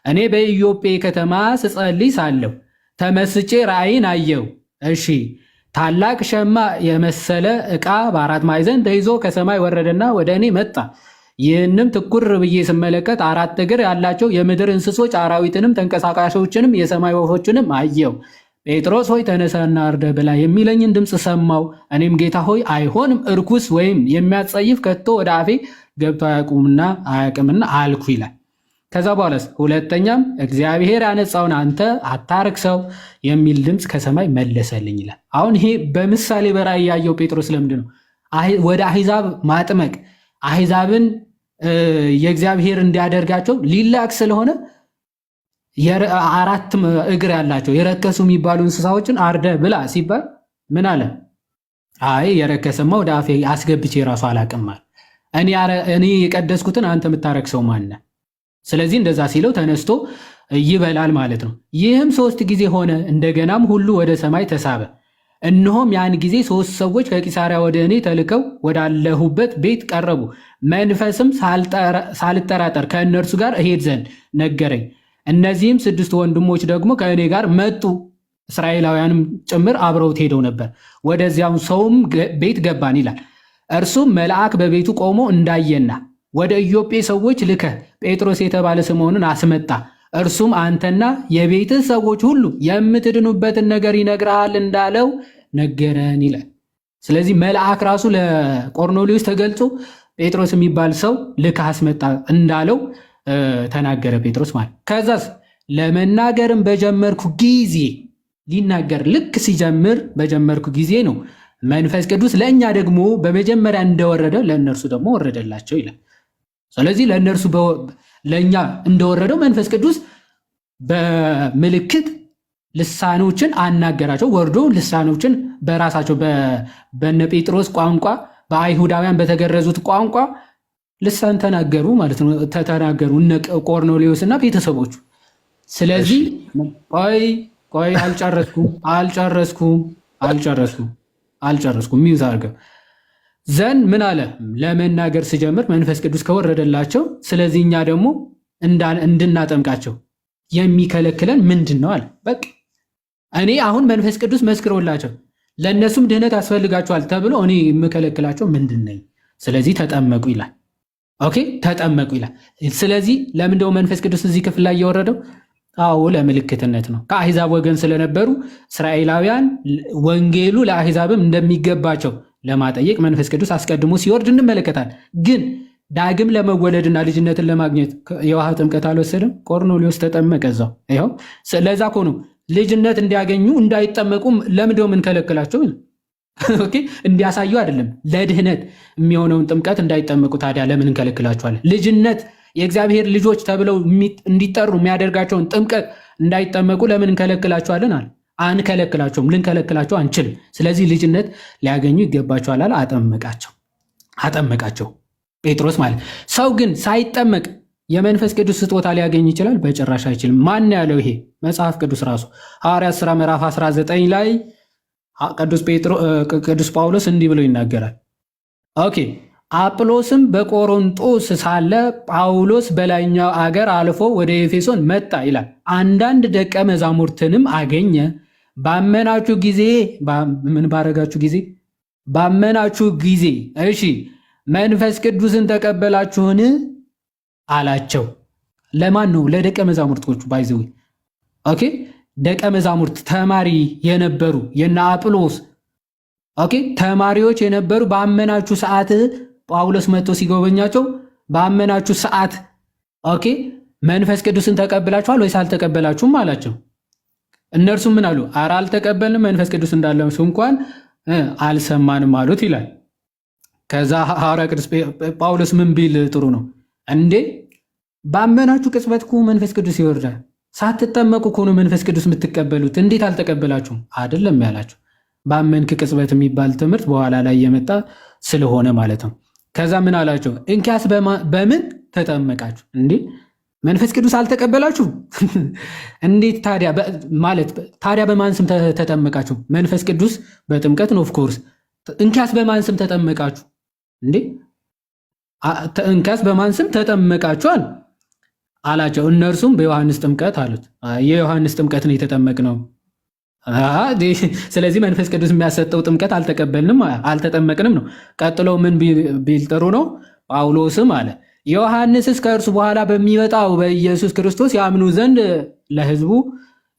እኔ በኢዮጴ ከተማ ስጸልይ ሳለሁ ተመስጬ ራእይን አየው። እሺ፣ ታላቅ ሸማ የመሰለ ዕቃ በአራት ማዕዘን ተይዞ ከሰማይ ወረደና ወደ እኔ መጣ። ይህንም ትኩር ብዬ ስመለከት 4 እግር ያላቸው የምድር እንስሶች፣ አራዊትንም፣ ተንቀሳቃሾችንም፣ የሰማይ ወፎችንም አየው። ጴጥሮስ ሆይ ተነሳና አርደህ ብላ የሚለኝን ድምፅ ሰማው። እኔም ጌታ ሆይ አይሆንም፣ እርኩስ ወይም የሚያጸይፍ ከቶ ወደ አፌ ገብቶ አያውቅምና አልኩ ይላል። ከዛ በኋላስ ሁለተኛም እግዚአብሔር ያነጻውን አንተ አታርክሰው የሚል ድምፅ ከሰማይ መለሰልኝ ይላል። አሁን ይሄ በምሳሌ በራእይ ያየው ጴጥሮስ ለምንድን ነው ወደ አሕዛብ ማጥመቅ አሕዛብን የእግዚአብሔር እንዲያደርጋቸው ሊላክ ስለሆነ 4 እግር ያላቸው የረከሱ የሚባሉ እንስሳዎችን አርደ ብላ ሲባል ምን አለ? አይ የረከሰማ ወደ አፌ አስገብቼ ራሱ አላቅማል። እኔ የቀደስኩትን አንተ የምታረክሰው ማነ? ስለዚህ እንደዛ ሲለው ተነስቶ ይበላል ማለት ነው። ይህም 3 ጊዜ ሆነ። እንደገናም ሁሉ ወደ ሰማይ ተሳበ። እነሆም ያን ጊዜ 3 ሰዎች ከቂሳሪያ ወደ እኔ ተልከው ወዳለሁበት ቤት ቀረቡ። መንፈስም ሳልጠራጠር ከእነርሱ ጋር እሄድ ዘንድ ነገረኝ። እነዚህም 6 ወንድሞች ደግሞ ከእኔ ጋር መጡ። እስራኤላውያንም ጭምር አብረውት ሄደው ነበር። ወደዚያም ሰውም ቤት ገባን ይላል። እርሱም መልአክ በቤቱ ቆሞ እንዳየና ወደ ኢዮጴ ሰዎች ልከ ጴጥሮስ የተባለ ስምዖንን አስመጣ፣ እርሱም አንተና የቤትህ ሰዎች ሁሉ የምትድኑበትን ነገር ይነግርሃል እንዳለው ነገረን ይላል። ስለዚህ መልአክ ራሱ ለቆርኔሌዎስ ተገልጾ ጴጥሮስ የሚባል ሰው ልከ አስመጣ እንዳለው ተናገረ ጴጥሮስ ማለት። ከዛስ ለመናገርም በጀመርኩ ጊዜ ሊናገር ልክ ሲጀምር በጀመርኩ ጊዜ ነው መንፈስ ቅዱስ ለእኛ ደግሞ በመጀመሪያ እንደወረደው ለእነርሱ ደግሞ ወረደላቸው ይላል። ስለዚህ ለእነርሱ ለእኛ እንደወረደው መንፈስ ቅዱስ በምልክት ልሳኖችን አናገራቸው። ወርዶ ልሳኖችን በራሳቸው በነ ጴጥሮስ ቋንቋ በአይሁዳውያን በተገረዙት ቋንቋ ልሳን ተናገሩ ማለት ነው። ተናገሩ እነ ቆርኔሌዎስ እና ቤተሰቦቹ። ስለዚህ ቆይ አልጨረስኩም ሚዩት አድርገው ዘንድ ምን አለ? ለመናገር ስጀምር መንፈስ ቅዱስ ከወረደላቸው ስለዚህ እኛ ደግሞ እንድናጠምቃቸው የሚከለክለን ምንድን ነው አለ። በቃ እኔ አሁን መንፈስ ቅዱስ መስክሮላቸው ለእነሱም ድህነት ያስፈልጋቸዋል ተብሎ እኔ የምከለክላቸው ምንድን ነኝ? ስለዚህ ተጠመቁ ይላል። ኦኬ ተጠመቁ ይላል። ስለዚህ ለምንድነው መንፈስ ቅዱስ እዚህ ክፍል ላይ የወረደው? አዎ ለምልክትነት ነው። ከአሕዛብ ወገን ስለነበሩ እስራኤላውያን ወንጌሉ ለአሕዛብም እንደሚገባቸው ለማጠየቅ መንፈስ ቅዱስ አስቀድሞ ሲወርድ እንመለከታል። ግን ዳግም ለመወለድና ልጅነትን ለማግኘት የውሃ ጥምቀት አልወሰደም። ቆርኔሌዎስ ተጠመቀ እዛው። ይኸው ስለዛ እኮ ነው ልጅነት እንዲያገኙ እንዳይጠመቁም ለምንድነው የምንከለክላቸው? ኦኬ እንዲያሳዩ አይደለም፣ ለድህነት የሚሆነውን ጥምቀት እንዳይጠመቁ ታዲያ ለምን እንከለክላቸዋለን? ልጅነት የእግዚአብሔር ልጆች ተብለው እንዲጠሩ የሚያደርጋቸውን ጥምቀት እንዳይጠመቁ ለምን እንከለክላቸዋለን? አለ አንከለክላቸውም፣ ልንከለክላቸው አንችልም። ስለዚህ ልጅነት ሊያገኙ ይገባቸዋል አለ። አጠመቃቸው ጴጥሮስ ማለት። ሰው ግን ሳይጠመቅ የመንፈስ ቅዱስ ስጦታ ሊያገኝ ይችላል? በጭራሽ አይችልም። ማን ያለው? ይሄ መጽሐፍ ቅዱስ ራሱ ሐዋርያት ሥራ ምዕራፍ 19 ላይ ቅዱስ ጳውሎስ እንዲህ ብሎ ይናገራል። ኦኬ አጵሎስም በቆሮንጦስ ሳለ ጳውሎስ በላይኛው አገር አልፎ ወደ ኤፌሶን መጣ ይላል። አንዳንድ ደቀ መዛሙርትንም አገኘ። ባመናችሁ ጊዜ ምን ባረጋችሁ ጊዜ? ባመናችሁ ጊዜ እሺ መንፈስ ቅዱስን ተቀበላችሁን አላቸው። ለማን ነው? ለደቀ መዛሙርቶቹ ባይዘው። ኦኬ ደቀ መዛሙርት ተማሪ የነበሩ የነ አጵሎስ ኦኬ ተማሪዎች የነበሩ ባመናችሁ ሰዓት ጳውሎስ መጥቶ ሲጎበኛቸው ባመናችሁ ሰዓት ኦኬ መንፈስ ቅዱስን ተቀብላችኋል ወይስ አልተቀበላችሁም አላቸው። እነርሱም ምን አሉ? ኧረ አልተቀበልንም፣ መንፈስ ቅዱስ እንዳለ እንኳን አልሰማንም አሉት ይላል። ከዛ ሐዋርያ ቅዱስ ጳውሎስ ምን ቢል ጥሩ ነው እንዴ? ባመናችሁ ቅጽበት እኮ መንፈስ ቅዱስ ይወርዳል። ሳትጠመቁ እኮ ነው መንፈስ ቅዱስ የምትቀበሉት። እንዴት አልተቀበላችሁም? አይደለም ያላችሁ። ባመንክ ቅጽበት የሚባል ትምህርት በኋላ ላይ የመጣ ስለሆነ ማለት ነው። ከዛ ምን አላቸው? እንኪያስ በምን ተጠመቃችሁ? እንዴ መንፈስ ቅዱስ አልተቀበላችሁ? እንዴት ታዲያ ማለት ታዲያ በማን ስም ተጠመቃችሁ? መንፈስ ቅዱስ በጥምቀት ነው ኦፍኮርስ። እንኪያስ በማን ስም ተጠመቃችሁ? እንዴ እንኪያስ በማን ስም ተጠመቃችኋል አላቸው። እነርሱም በዮሐንስ ጥምቀት አሉት። የዮሐንስ ጥምቀት ነው የተጠመቅነው። ስለዚህ መንፈስ ቅዱስ የሚያሰጠው ጥምቀት አልተቀበልንም አልተጠመቅንም ነው። ቀጥሎ ምን ቢል ጥሩ ነው? ጳውሎስም አለ ዮሐንስስ ከእርሱ በኋላ በሚመጣው በኢየሱስ ክርስቶስ ያምኑ ዘንድ ለሕዝቡ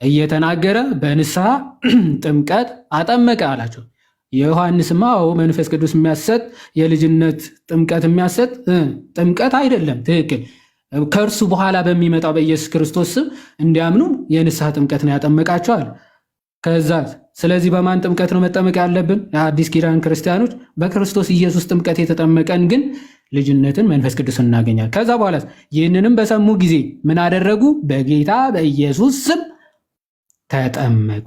እየተናገረ በንስሐ ጥምቀት አጠመቀ አላቸው። የዮሐንስማ መንፈስ ቅዱስ የሚያሰጥ የልጅነት ጥምቀት የሚያሰጥ ጥምቀት አይደለም። ትክክል። ከእርሱ በኋላ በሚመጣው በኢየሱስ ክርስቶስ ስም እንዲያምኑ የንስሐ ጥምቀት ነው ያጠመቃቸዋል። ከዛ ስለዚህ በማን ጥምቀት ነው መጠመቅ ያለብን? የአዲስ ኪዳን ክርስቲያኖች በክርስቶስ ኢየሱስ ጥምቀት የተጠመቀን ግን ልጅነትን መንፈስ ቅዱስ እናገኛለን። ከዛ በኋላ ይህንንም በሰሙ ጊዜ ምን አደረጉ? በጌታ በኢየሱስ ስም ተጠመቁ።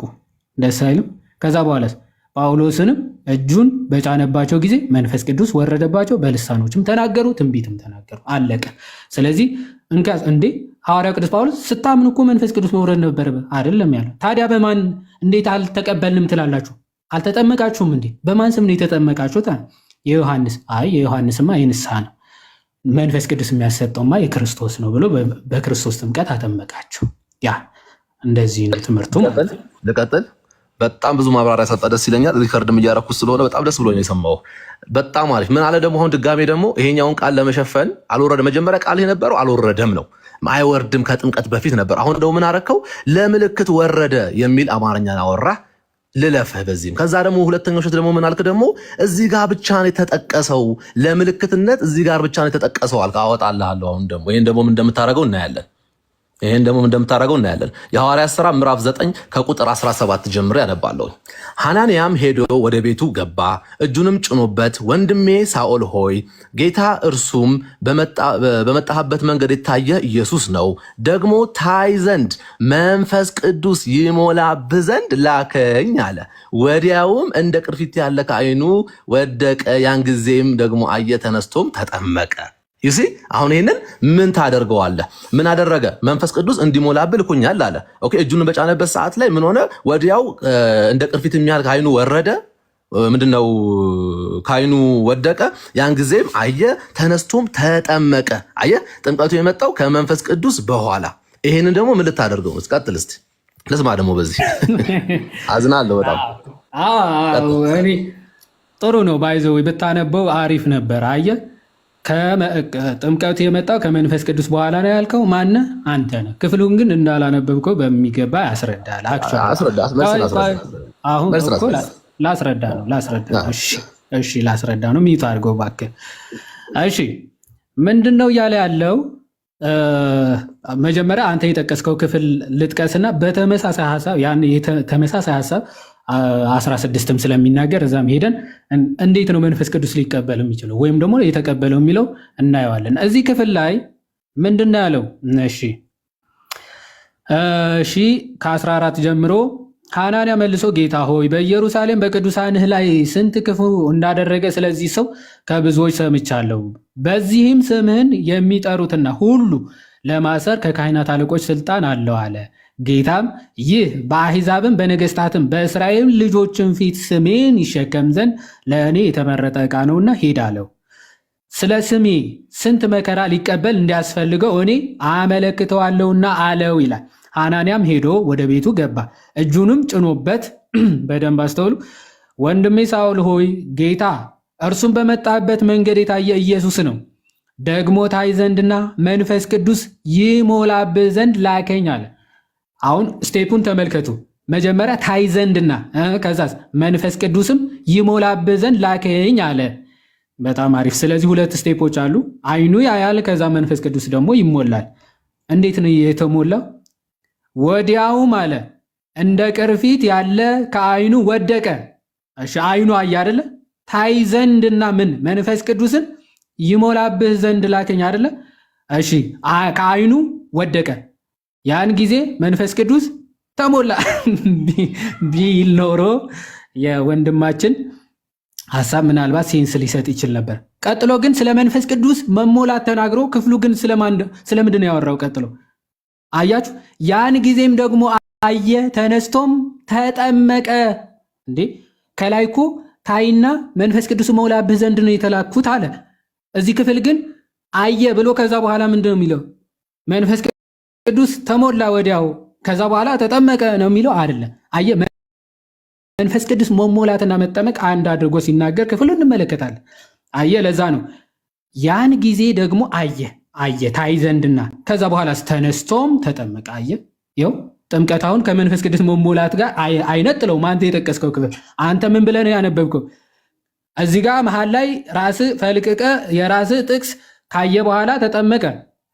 ደስ አይልም? ከዛ በኋላ ጳውሎስንም እጁን በጫነባቸው ጊዜ መንፈስ ቅዱስ ወረደባቸው፣ በልሳኖችም ተናገሩ፣ ትንቢትም ተናገሩ። አለቀ። ስለዚህ እንዴ ሐዋርያው ቅዱስ ጳውሎስ ስታምኑ እኮ መንፈስ ቅዱስ መውረድ ነበር አይደለም ያለው? ታዲያ በማን እንዴት አልተቀበልንም ትላላችሁ? አልተጠመቃችሁም እንዴ? በማን ስም ነው የተጠመቃችሁት? የዮሐንስ። አይ የዮሐንስማ የንስሐ ነው፣ መንፈስ ቅዱስ የሚያሰጠውማ የክርስቶስ ነው ብሎ በክርስቶስ ጥምቀት አጠመቃቸው። ያ እንደዚህ ነው ትምህርቱ። ልቀጥል። በጣም ብዙ ማብራሪያ ሰጠ። ደስ ይለኛል። ሪከርድም እያረኩት ስለሆነ በጣም ደስ ብሎ ነው የሰማው። በጣም አሪፍ። ምን አለ ደግሞ አሁን ድጋሜ ደግሞ ይሄኛውን ቃል ለመሸፈን አልወረደ። መጀመሪያ ቃል የነበረው አልወረደም ነው፣ አይወርድም ከጥምቀት በፊት ነበር። አሁን ደግሞ ምን አረከው? ለምልክት ወረደ የሚል አማርኛን አወራ። ልለፍህ በዚህም። ከዛ ደግሞ ሁለተኛው ሸት ደግሞ ምን አልክ? ደግሞ እዚህ ጋር ብቻ ነው የተጠቀሰው፣ ለምልክትነት እዚህ ጋር ብቻ ነው የተጠቀሰው አልክ። አወጣልሃለሁ። አሁን ደግሞ ይሄን ደግሞ እንደምታረገው እናያለን። የሐዋርያት ሥራ ምዕራፍ 9 ከቁጥር 17 ጀምሮ ያነባለሁ። ሐናንያም ሄዶ ወደ ቤቱ ገባ፣ እጁንም ጭኖበት ወንድሜ ሳኦል ሆይ ጌታ እርሱም በመጣህበት መንገድ የታየ ኢየሱስ ነው፣ ደግሞ ታይ ዘንድ መንፈስ ቅዱስ ይሞላብህ ዘንድ ላከኝ አለ። ወዲያውም እንደ ቅርፊት ያለ ከዓይኑ ወደቀ። ያን ጊዜም ደግሞ አየ፣ ተነስቶም ተጠመቀ። ይሲ አሁን ይሄንን ምን ታደርገዋለህ? ምን አደረገ? መንፈስ ቅዱስ እንዲሞላብህ ልኮኛል አለ። ኦኬ እጁን በጫነበት ሰዓት ላይ ምን ሆነ? ወዲያው እንደ ቅርፊት የሚያል ከዓይኑ ወረደ። ምንድነው? ከዓይኑ ወደቀ። ያን ጊዜም አየ፣ ተነስቶም ተጠመቀ። አየ ጥምቀቱ የመጣው ከመንፈስ ቅዱስ በኋላ። ይሄንን ደግሞ ምን ልታደርገው? ቀጥል እስቲ ለስማ። ደግሞ በዚህ አዝናለሁ በጣም ጥሩ ነው። ባይዘው ብታነበው አሪፍ ነበር። አየ ጥምቀቱ የመጣው ከመንፈስ ቅዱስ በኋላ ነው ያልከው ማነህ? አንተ ነህ። ክፍሉን ግን እንዳላነበብከው በሚገባ ያስረዳል። አሁን ላስረዳ ነው። እሺ ላስረዳ ነው። ሚዩት አድርገው እባክህ። እሺ ምንድን ነው እያለ ያለው? መጀመሪያ አንተ የጠቀስከው ክፍል ልጥቀስና በተመሳሳይ ሀሳብ ተመሳሳይ ሀሳብ 16ም ስለሚናገር እዛም ሄደን እንዴት ነው መንፈስ ቅዱስ ሊቀበል የሚችለው ወይም ደግሞ የተቀበለው የሚለው እናየዋለን። እዚህ ክፍል ላይ ምንድን ነው ያለው? እሺ ከ14 ጀምሮ ሐናንያ መልሶ ጌታ ሆይ በኢየሩሳሌም በቅዱሳንህ ላይ ስንት ክፉ እንዳደረገ ስለዚህ ሰው ከብዙዎች ሰምቻለሁ። በዚህም ስምህን የሚጠሩትና ሁሉ ለማሰር ከካህናት አለቆች ስልጣን አለው አለ። ጌታም ይህ በአሕዛብም በነገሥታትም በእስራኤል ልጆችን ፊት ስሜን ይሸከም ዘንድ ለእኔ የተመረጠ ዕቃ ነውና ሂድ አለው። ስለ ስሜ ስንት መከራ ሊቀበል እንዲያስፈልገው እኔ አመለክተዋለሁና አለው ይላል። ሐናንያም ሄዶ ወደ ቤቱ ገባ፣ እጁንም ጭኖበት በደንብ አስተውሉ። ወንድሜ ሳኦል ሆይ ጌታ እርሱም በመጣበት መንገድ የታየ ኢየሱስ ነው፣ ደግሞ ታይ ዘንድና መንፈስ ቅዱስ ይሞላብህ ዘንድ ላከኝ አለ። አሁን ስቴፑን ተመልከቱ። መጀመሪያ ታይ ዘንድና ከዛስ መንፈስ ቅዱስም ይሞላብህ ዘንድ ላከኝ አለ። በጣም አሪፍ። ስለዚህ ሁለት ስቴፖች አሉ። አይኑ ያያል፣ ከዛ መንፈስ ቅዱስ ደግሞ ይሞላል። እንዴት ነው የተሞላው? ወዲያውም አለ እንደ ቅርፊት ያለ ከአይኑ ወደቀ። እሺ አይኑ አየ አይደለ? ታይ ዘንድና ምን መንፈስ ቅዱስን ይሞላብህ ዘንድ ላከኝ አይደለ? እሺ ከአይኑ ወደቀ። ያን ጊዜ መንፈስ ቅዱስ ተሞላ ቢል ኖሮ የወንድማችን ሀሳብ ምናልባት ሴንስ ሊሰጥ ይችል ነበር። ቀጥሎ ግን ስለ መንፈስ ቅዱስ መሞላት ተናግሮ ክፍሉ ግን ስለምንድን ነው ያወራው? ቀጥሎ አያችሁ፣ ያን ጊዜም ደግሞ አየ፣ ተነስቶም ተጠመቀ። እንዴ ከላይ እኮ ታይና መንፈስ ቅዱስ መውላብህ ዘንድ ነው የተላኩት አለ። እዚህ ክፍል ግን አየ ብሎ ከዛ በኋላ ምንድን ነው የሚለው? መንፈስ ቅዱስ ተሞላ ወዲያው ከዛ በኋላ ተጠመቀ ነው የሚለው አይደለም። አየ መንፈስ ቅዱስ መሞላትና መጠመቅ አንድ አድርጎ ሲናገር ክፍሉ እንመለከታለን። አየ ለዛ ነው ያን ጊዜ ደግሞ አየ ታይ ዘንድና ከዛ በኋላ ተነስቶም ተጠመቀ። አየ ይኸው ጥምቀት አሁን ከመንፈስ ቅዱስ መሞላት ጋር አይነጥለውም። አንተ የጠቀስከው ክፍል አንተ ምን ብለህ ነው ያነበብከው? እዚህ ጋር መሀል ላይ ራስህ ፈልቅቀ የራስህ ጥቅስ ካየ በኋላ ተጠመቀ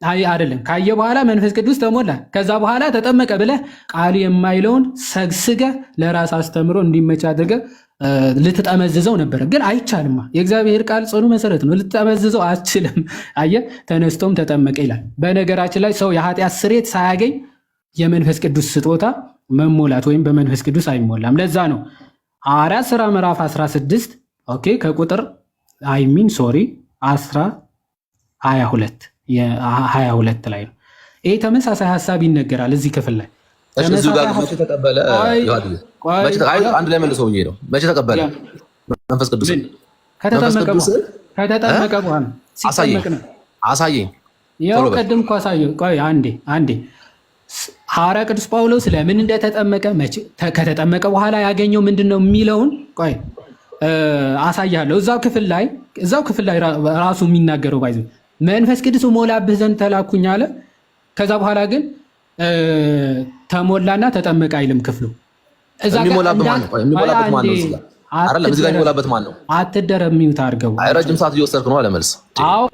አይደለም፣ ካየ በኋላ መንፈስ ቅዱስ ተሞላ ከዛ በኋላ ተጠመቀ ብለህ ቃሉ የማይለውን ሰግስገ ለራስ አስተምሮ እንዲመች አድርገህ ልትጠመዝዘው ነበር። ግን አይቻልማ። የእግዚአብሔር ቃል ጽኑ መሰረት ነው። ልትጠመዝዘው አትችልም። አየህ ተነስቶም ተጠመቀ ይላል። በነገራችን ላይ ሰው የኃጢአት ስርየት ሳያገኝ የመንፈስ ቅዱስ ስጦታ መሞላት ወይም በመንፈስ ቅዱስ አይሞላም። ለዛ ነው ሐዋርያት ሥራ ምዕራፍ 16 ኦኬ ከቁጥር 22 ላይ ነው ይሄ ተመሳሳይ ሀሳብ ይነገራል እዚህ ክፍል ላይ። እዚሁ ጋር መቼ ተቀበለ? አንድ ላይ መልሰው ነው። መቼ ተቀበለ መንፈስ ቅዱስ? ከተጠመቀ በኋላ አሳየኝ። ያው ቀድም እኮ አሳየው። ቆይ አንዴ ሐዋርያ ቅዱስ ጳውሎስ ለምን እንደተጠመቀ ከተጠመቀ በኋላ ያገኘው ምንድነው የሚለውን ቆይ አሳያለሁ። እዛው ክፍል ላይ ራሱ የሚናገረው ባይዘ መንፈስ ቅዱስ ሞላብህ ዘንድ ተላኩኝ አለ። ከዛ በኋላ ግን ተሞላና ተጠመቀ አይልም ክፍሉ። የሚሞላበት ማን ነው? አትደረሚው ታርገው። አይ ረጅም ሰዓት እየወሰድክ ነው አለመልስ። አዎ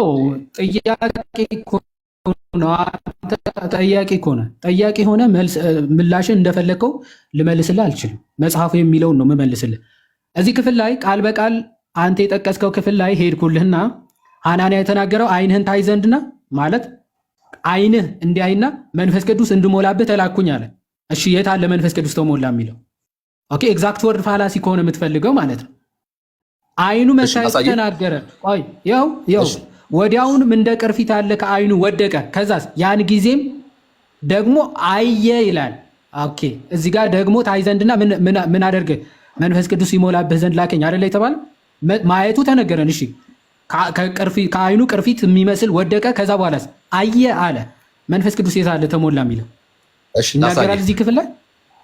ጠያቂ ሆነ ምላሽን እንደፈለግከው ልመልስልህ አልችልም። መጽሐፉ የሚለውን ነው የምመልስልህ። እዚህ ክፍል ላይ ቃል በቃል አንተ የጠቀስከው ክፍል ላይ ሄድኩልህና ሐናንያ የተናገረው ዓይንህን ታይ ዘንድና ማለት ዓይንህ እንዲያይና መንፈስ ቅዱስ እንድሞላብህ ተላኩኝ አለ። እሺ የት አለ መንፈስ ቅዱስ ተሞላ የሚለው? ኦኬ ኤግዛክት ወርድ ፋላሲ ከሆነ የምትፈልገው ማለት ነው። ዓይኑ መታየት ተናገረ። ቆይ ያው ወዲያውንም እንደ ቅርፊት አለ ከዓይኑ ወደቀ። ከዛስ ያን ጊዜም ደግሞ አየ ይላል። ኦኬ እዚህ ጋር ደግሞ ታይ ዘንድና ምን አደርገ? መንፈስ ቅዱስ ይሞላብህ ዘንድ ላከኝ አይደለ የተባለ ማየቱ ተነገረን። እሺ ከዓይኑ ቅርፊት የሚመስል ወደቀ። ከዛ በኋላስ አየ አለ። መንፈስ ቅዱስ የት አለ ተሞላ የሚለው ይናገራል እዚህ ክፍል ላይ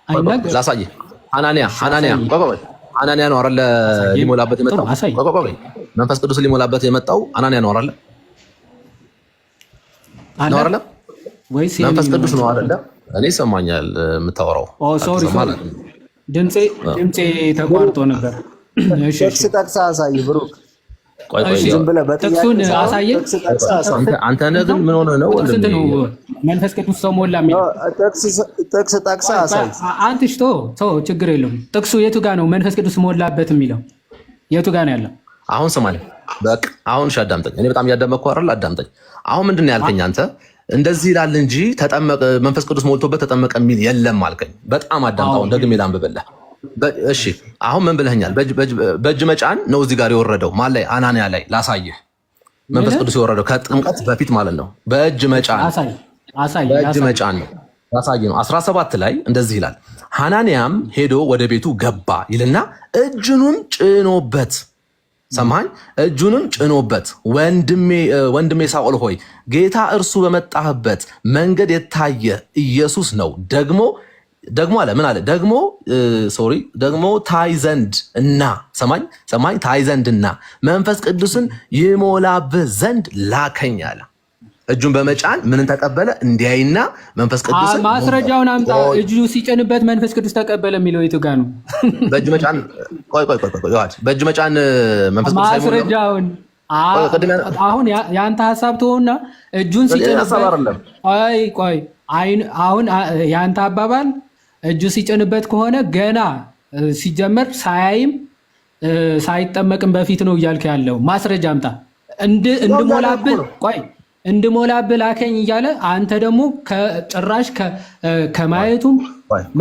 አይናገር። ላሳየህ። ሐናንያ ነው አይደለ ሊሞላበት የመጣው? መንፈስ ቅዱስ ሊሞላበት የመጣው ሐናንያ ነው አይደለ? ወይስ መንፈስ ቅዱስ ነው አይደለ? እኔ ይሰማኛል የምታወራው። ሶሪ ድምጼ ተቋርጦ ነበር። ጥቅስ ጠቅሰህ አሳይ ብሩክ። ዝም ብለህ ጥቅሱን አሳየህ። አንተ ነህ ግን ምን ሆነህ ነው? መንፈስ ቅዱስ ተሞላ የሚለው ጥቅስ ጠቅሰህ አሳይ። አንትሽ ችግር የለውም። ጥቅሱ የቱ ጋር ነው መንፈስ ቅዱስ ሞላበት የሚለው? የቱ ጋር ነው ያለው? አሁን ስማኝ በቃ አሁን አዳምጠኝ። እኔ በጣም እያዳመጥኩ አይደል? አዳምጠኝ። አሁን ምንድን ነው ያልከኝ አንተ? እንደዚህ ይላል እንጂ ተጠመቀ መንፈስ ቅዱስ ሞልቶበት ተጠመቀ የሚል የለም አልከኝ። በጣም አዳምጣውን ደግሜ ላንብብልህ። እሺ አሁን ምን ብለኸኛል? በእጅ መጫን ነው እዚህ ጋር የወረደው ማን ላይ? ሐናንያ ላይ። ላሳየህ። መንፈስ ቅዱስ የወረደው ከጥምቀት በፊት ማለት ነው። በእጅ መጫን ነው። ላሳየህ ነው። 17 ላይ እንደዚህ ይላል። ሐናንያም ሄዶ ወደ ቤቱ ገባ ይልና እጁንም ጭኖበት ሰማኝ። እጁንም ጭኖበት ወንድሜ ሳኦል ሆይ ጌታ እርሱ በመጣህበት መንገድ የታየ ኢየሱስ ነው። ደግሞ አለ ምን አለ? ደግሞ ታይ ዘንድ እና ሰማኝ ታይ ዘንድ እና መንፈስ ቅዱስን ይሞላብህ ዘንድ ላከኝ አለ። እጁን በመጫን ምንን ተቀበለ? እንዲያይና መንፈስ ቅዱስን ማስረጃውን አምጣ። እጁ ሲጭንበት መንፈስ ቅዱስ ተቀበለ የሚለው የቱ ጋር ነው? በእጅ መጫን በእጅ መጫን መንፈስ ቅዱስ ማስረጃውን አሁን የአንተ ሀሳብ ትሆንና እጁን ሲጭንበት ቆይ አሁን የአንተ አባባል እጁ ሲጭንበት ከሆነ ገና ሲጀመር ሳያይም ሳይጠመቅም በፊት ነው እያልክ ያለው። ማስረጃ አምጣ። እንድሞላብህ ላከኝ እያለ አንተ ደግሞ ጭራሽ ከማየቱም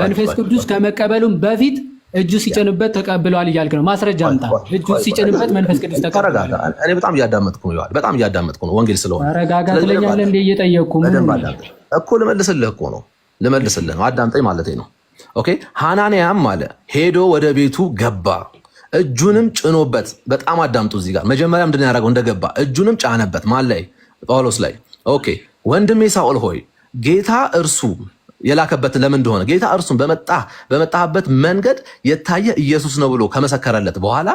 መንፈስ ቅዱስ ከመቀበሉም በፊት እጁ ሲጭንበት ተቀብሏል እያልክ ነው። ማስረጃ አምጣ። እጁ ሲጭንበት መንፈስ ቅዱስ ተቀብሏል። እኔ በጣም እያዳመጥኩ ነው ይዋል፣ በጣም እያዳመጥኩ ነው ወንጌል ስለሆነ። ተረጋጋ ትለኛለህ እንዴ? እየጠየቅኩ እኮ ልመልስልህ እኮ ነው፣ ልመልስልህ ነው። አዳምጠኝ ማለቴ ነው። ኦኬ። ሐናንያም አለ ሄዶ ወደ ቤቱ ገባ፣ እጁንም ጭኖበት። በጣም አዳምጡ እዚህ ጋር። መጀመሪያ ምንድን ያደረገው? እንደገባ እጁንም ጫነበት። ማን ላይ? ጳውሎስ ላይ። ኦኬ። ወንድሜ ሳኦል ሆይ ጌታ እርሱ የላከበት ለምን እንደሆነ ጌታ እርሱን በመጣበት መንገድ የታየ ኢየሱስ ነው ብሎ ከመሰከረለት በኋላ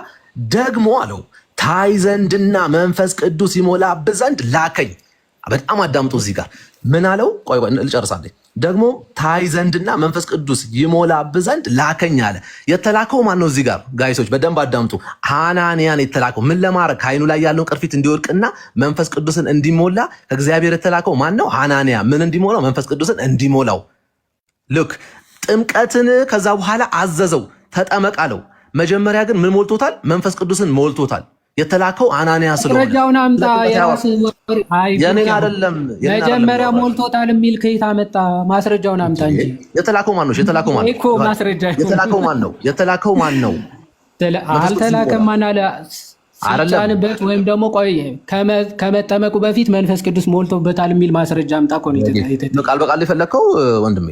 ደግሞ አለው ታይ ዘንድና መንፈስ ቅዱስ ይሞላብህ ዘንድ ላከኝ። በጣም አዳምጡ እዚህ ጋር ምን አለው? ቆይ ልጨርሳለኝ። ደግሞ ታይ ዘንድና መንፈስ ቅዱስ ይሞላብህ ዘንድ ላከኝ አለ። የተላከው ማን ነው? እዚህ ጋር ጋይሶች በደንብ አዳምጡ። ሐናንያን የተላከው ምን ለማድረግ? ከዓይኑ ላይ ያለውን ቅርፊት እንዲወድቅና መንፈስ ቅዱስን እንዲሞላ ከእግዚአብሔር የተላከው ማን ነው? ሐናንያ። ምን እንዲሞላው? መንፈስ ቅዱስን እንዲሞላው። ልክ ጥምቀትን ከዛ በኋላ አዘዘው፣ ተጠመቅ አለው። መጀመሪያ ግን ምን ሞልቶታል? መንፈስ ቅዱስን ሞልቶታል። የተላከው አናንያ ስለሆነ መረጃውን አምጣ። የኔን አይደለም መጀመሪያ ሞልቶታል የሚል ከየት አመጣ? ማስረጃውን አምጣ እንጂ። የተላከው ማን ነው? የተላከው ማን ነው? የተላከው ማን ነው? የተላከው ማን ነው? አልተላከም። ማን አለ? ሲጫንበት ወይም ደግሞ ቆይ ከመጠመቁ በፊት መንፈስ ቅዱስ ሞልቶበታል የሚል ማስረጃ አምጣ። ቃል በቃል የፈለከው ወንድሜ፣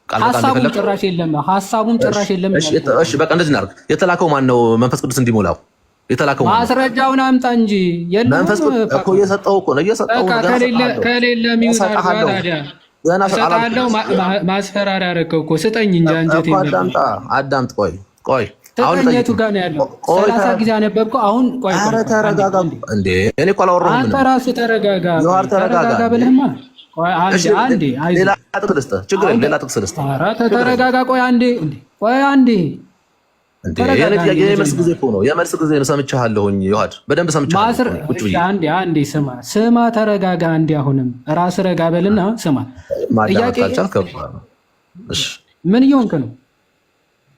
ሀሳቡም ጭራሽ የለም። ሀሳቡም ጭራሽ የለም። እሺ በቃ እንደዚህ እናድርግ። የተላከው ማን ነው? መንፈስ ቅዱስ እንዲሞላው የተላከው ማስረጃውን አምጣ እንጂ። መንፈስ እኮ እየሰጠው እኮ ነው እየሰጠው ነው። ከሌለ ሚውት አድርጋ ታዲያ ሰጣለው። ማስፈራሪያ አደረገው እኮ ስጠኝ እንጂ አንጀቴ። አዳምጥ። ቆይ ተጠኘቱ ጋር ነው ያለው። 30 ጊዜ አነበብኩ። አሁን ቆይ ኧረ ተረጋጋ እንዴ! እኔ እኮ አላወራሁም። አንተ ራስህ ተረጋጋ። ተረጋጋ ብለህማ አንዴ ሌላ ጥቅስ ልስጥህ። ችግር የለም ሌላ ጥቅስ ልስጥህ። ኧረ ተረጋጋ። ቆይ አንዴ የመልስ ጊዜ እኮ ነው። የመልስ ጊዜ ነው። ሰምቻለሁኝ ዮሐድ፣ በደንብ ሰምቻለሁ። አንዴ ስማ፣ ተረጋጋ። አንዴ አሁንም ራስ ረጋ በልና ስማ። ጥያቄ ምን እየሆንክ ነው?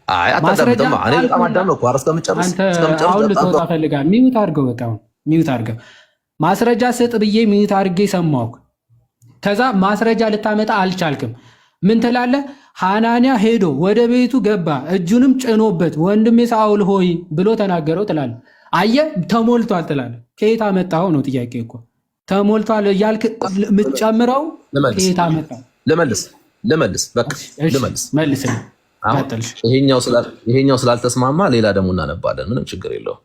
አይ አታዳምጥማ። እኔ በጣም አዳምጥኩ። ኧረ እስከምጨርስ አሁን ልትወጣ ፈልጋለህ። ሚዩት አድርገው። በቃ አሁን ሚዩት አድርገው። ማስረጃ ስጥ ብዬ ሚዩት አድርጌ ሰማሁህ። ከዛ ማስረጃ ልታመጣ አልቻልክም። ምን ትላለህ? ሐናንያ ሄዶ ወደ ቤቱ ገባ እጁንም ጭኖበት ወንድሜ ሳኦል ሆይ ብሎ ተናገረው ትላለህ። አየህ ተሞልቷል ትላለህ። ከየት አመጣኸው ነው ጥያቄ እኮ። ተሞልቷል እያልክ የምትጨምረው ከየት አመጣኸው? ልመልስ በቃ መልስ። ይሄኛው ስላልተስማማ ሌላ ደግሞ እናነባለን። ምንም ችግር የለውም።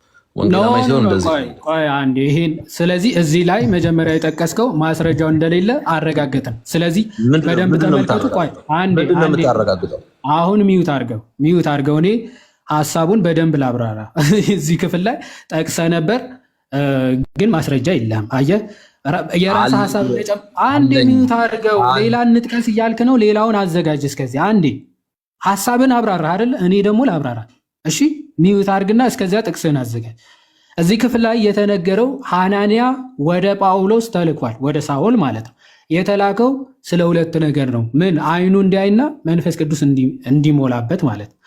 ስለዚህ እዚህ ላይ መጀመሪያ የጠቀስከው ማስረጃው እንደሌለ አረጋገጥን። ስለዚህ በደንብ ተመልከቱ። አሁን ሚዩት አድርገው። እኔ ሀሳቡን በደንብ ላብራራ። እዚህ ክፍል ላይ ጠቅሰ ነበር ግን ማስረጃ የለም። አየህ የራስ ሀሳብ አንዴ ሚዩት አድርገው። ሌላ እንጥቀስ እያልክ ነው። ሌላውን አዘጋጅ። እስከዚህ አንዴ ሀሳብን አብራራ አይደለ? እኔ ደግሞ ላብራራ። እሺ ሚዩት አድርግና እስከዚያ ጥቅስን አዘጋጅ። እዚህ ክፍል ላይ የተነገረው ሐናንያ ወደ ጳውሎስ ተልኳል፣ ወደ ሳኦል ማለት ነው። የተላከው ስለ ሁለት ነገር ነው። ምን? አይኑ እንዲያይና መንፈስ ቅዱስ እንዲሞላበት ማለት ነው።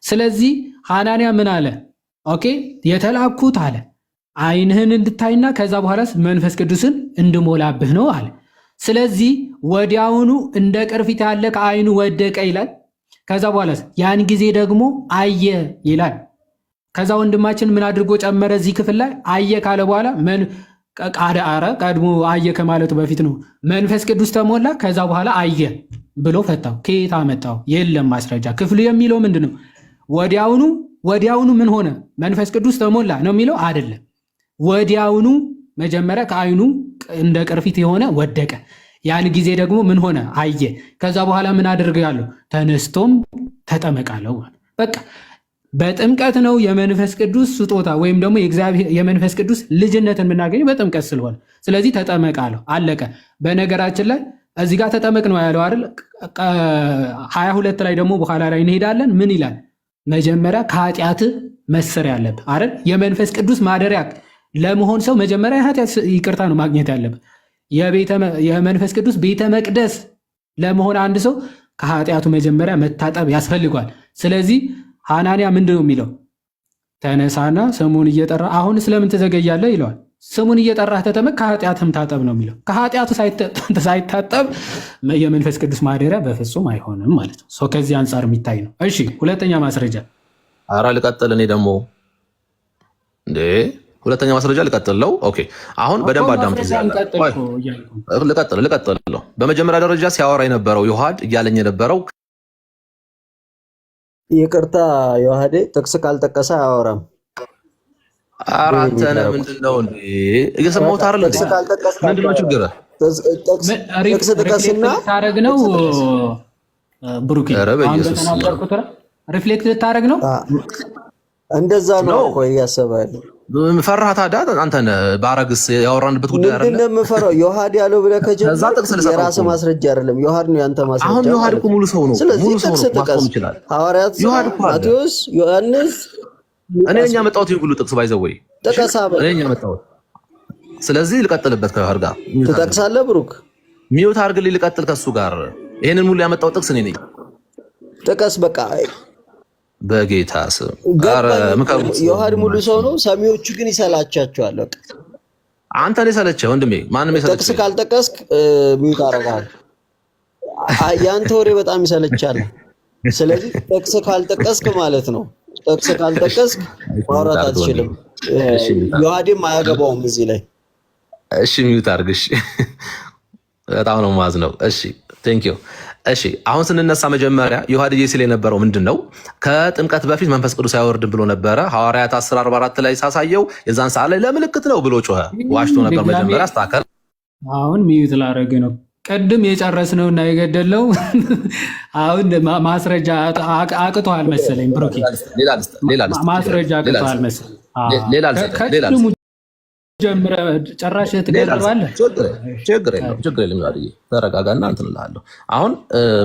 ስለዚህ ሐናንያ ምን አለ? ኦኬ የተላኩት አለ አይንህን እንድታይና ከዛ በኋላ መንፈስ ቅዱስን እንድሞላብህ ነው አለ። ስለዚህ ወዲያውኑ እንደ ቅርፊት ያለ ከአይኑ ወደቀ ይላል። ከዛ በኋላ ያን ጊዜ ደግሞ አየ ይላል። ከዛ ወንድማችን ምን አድርጎ ጨመረ? እዚህ ክፍል ላይ አየ ካለ በኋላ ቀድሞ አየ ከማለቱ በፊት ነው መንፈስ ቅዱስ ተሞላ። ከዛ በኋላ አየ ብሎ ፈታው። ከየት አመጣው? የለም ማስረጃ። ክፍሉ የሚለው ምንድን ነው? ወዲያውኑ ምን ሆነ? መንፈስ ቅዱስ ተሞላ ነው የሚለው አይደለም። ወዲያውኑ መጀመሪያ ከአይኑ እንደ ቅርፊት የሆነ ወደቀ። ያን ጊዜ ደግሞ ምን ሆነ? አየ። ከዛ በኋላ ምን አድርጋለሁ? ተነስቶም ተጠመቃለሁ። በቃ በጥምቀት ነው የመንፈስ ቅዱስ ስጦታ ወይም ደግሞ የመንፈስ ቅዱስ ልጅነትን የምናገኘው በጥምቀት ስለሆነ፣ ስለዚህ ተጠመቃለሁ። አለቀ። በነገራችን ላይ እዚህ ጋር ተጠመቅ ነው ያለው አይደል? 22 ላይ ደግሞ በኋላ ላይ እንሄዳለን። ምን ይላል? መጀመሪያ ከኃጢአት መሰሪያ ያለብህ አይደል? የመንፈስ ቅዱስ ማደሪያ ለመሆን ሰው መጀመሪያ የኃጢአት ይቅርታ ነው ማግኘት ያለብህ። የመንፈስ ቅዱስ ቤተ መቅደስ ለመሆን አንድ ሰው ከኃጢአቱ መጀመሪያ መታጠብ ያስፈልጓል። ስለዚህ ሐናንያ ምንድን ነው የሚለው? ተነሳና ስሙን እየጠራ አሁን ስለምን ትዘገያለህ ይለዋል። ስሙን እየጠራህ ተጠመቅ ከኃጢአትም ታጠብ ነው የሚለው። ከኃጢአቱ ሳይታጠብ የመንፈስ ቅዱስ ማደሪያ በፍጹም አይሆንም ማለት ነው። ከዚህ አንጻር የሚታይ ነው። እሺ ሁለተኛ ማስረጃ ኧረ ልቀጥል። እኔ ደግሞ እንዴ ሁለተኛ ማስረጃ ልቀጥለው። ኦኬ አሁን በደንብ አዳምጥ። ልቀጥለው። በመጀመሪያ ደረጃ ሲያወራ የነበረው ዮሐድ እያለኝ የነበረው ይቅርታ ዮሐዴ ጥቅስ ካልጠቀሰ አያወራም። ኧረ አንተ ነህ ምንድነው እንዴ እየሰማሁት አይደል እንዴ? ምንድነው ችግር? ጥቅስ ጥቀስና ታረግ ነው ብሩክ። አንተ ተናገርኩት ሪፍሌክት ልታረግ ነው። እንደዛ ነው እኮ እያሰባል። ፈራህ ታዲያ አንተ ባረግስ ያወራንበት ጉዳይ አይደለም። ምንድነው የምፈራው? ዮሐድ ያለው ብለህ ከጀመርክ የራስህ ማስረጃ አይደለም። ዮሐድ ነው ያንተ ማስረጃ። አሁን ዮሐድ እኮ ሙሉ ሰው ነው። ስለዚህ ጥቅስ ጥቀስ። ሐዋርያት ማቴዎስ፣ ዮሐንስ እኔ ነኝ ያመጣሁት ይሁን ሁሉ ጥቅስ ባይዘው ወይ ጥቀሳ እኔ ነኝ ያመጣሁት። ስለዚህ ልቀጥልበት ከዮሐድ ጋር ትጠቅሳለህ። ብሩክ ሚውት አድርግልኝ ልቀጥል ከሱ ጋር። ይሄንን ሙሉ ያመጣው ጥቅስ እኔ ነኝ። ጥቀስ በቃ በጌታ ስም ጋር ዮሐድ ሙሉ ሰው ነው። ሰሚዎቹ ግን ይሰላቻቸዋል። በቃ አንተ ነህ የሰለቸህ ወንድሜ። ማንም የሰለቸህ ጥቅስ ካልጠቀስክ ሚውት አደርጋለሁ። ያንተ ወሬ በጣም ይሰለቻል። ስለዚህ ጥቅስ ካልጠቀስክ ማለት ነው። ጥቅስ ካልጠቀስክ ማውራት አትችልም። ዮሐድም አያገባውም እዚህ ላይ። እሺ ሚውት አድርግ። እሺ በጣም ነው የማዝነው። እሺ ቴንክ ዩ። እሺ አሁን ስንነሳ መጀመሪያ ዮሐድዬ ሲል የነበረው ምንድነው? ከጥምቀት በፊት መንፈስ ቅዱስ አይወርድም ብሎ ነበረ። ሐዋርያት 10:44 ላይ ሳሳየው የዛን ሰዓት ላይ ለምልክት ነው ብሎ ጮኸ። ዋሽቶ ነበር መጀመሪያ። አስተካከል። አሁን ሚዩት ላደርግ ነው። ቅድም የጨረስነውና የገደለው አሁን ማስረጃ አቅቷል መሰለኝ። ብሩክ ማስረጃ አቅቷል መሰለኝ። ሌላ ጀምረህ ጨራሽ ትገድባለህ። ችግር የለም ተረጋጋና እንትን እልሃለሁ። አሁን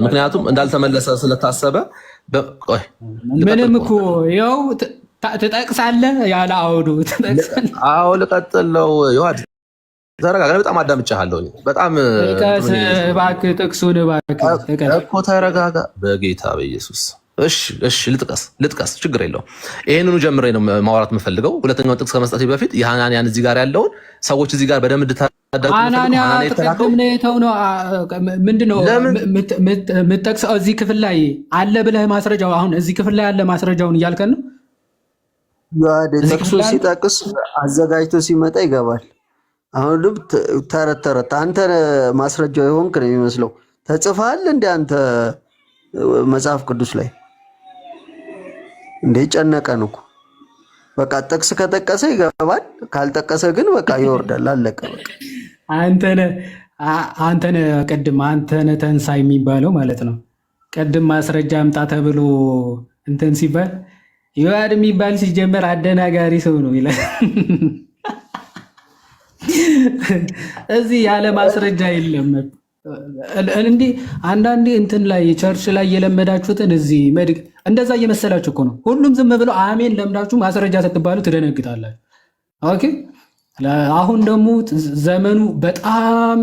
ምክንያቱም እንዳልተመለሰ ስለታሰበ ምንም እኮ ያው ትጠቅሳለህ ያለ አውዱ ትጠቅሳለህ። አዎ ልቀጥለው። ዮሐድ ተረጋጋ። በጣም አዳምጫለሁ። በጣም እባክህ ጥቅሱን እባክህ እኮ ተረጋጋ በጌታ በኢየሱስ። እሺ ልጥቀስ፣ ችግር የለውም። ይሄንኑ ጀምሬ ነው ማውራት የምፈልገው። ሁለተኛውን ጥቅስ ከመስጠቴ በፊት የሐናንያን እዚህ ጋር ያለውን ሰዎች እዚህ ጋር በደንብ እንድታደርጉ ሐናንያ ተቀደም ነው የተው ነው። ምንድነው የምትጠቅሰው? እዚህ ክፍል ላይ አለ ብለህ ማስረጃው አሁን እዚህ ክፍል ላይ ያለ ማስረጃውን እያልከን ነው። ጥቅሱ ሲጠቅስ አዘጋጅቶ ሲመጣ ይገባል። አሁን ልብ ተረት አንተ ማስረጃው የሆንክ ነው የሚመስለው። ተጽፈሃል እንደ አንተ መጽሐፍ ቅዱስ ላይ እንዴ ጨነቀን እኮ። በቃ ጥቅስ ከጠቀሰ ይገባል፣ ካልጠቀሰ ግን በቃ ይወርዳል። አለቀ በቃ። አንተነ ቅድም አንተነ ተንሳይ የሚባለው ማለት ነው። ቅድም ማስረጃ አምጣ ተብሎ እንትን ሲባል ዮሐድ የሚባል ሲጀመር አደናጋሪ ሰው ነው ይላል። እዚህ ያለ ማስረጃ የለም። እንዲህ አንዳንዴ እንትን ላይ ቸርች ላይ የለመዳችሁትን እዚህ እንደዛ እየመሰላችሁ እኮ ነው። ሁሉም ዝም ብለው አሜን ለምዳችሁ ማስረጃ ስትባሉ ትደነግጣላችሁ። ኦኬ አሁን ደግሞ ዘመኑ በጣም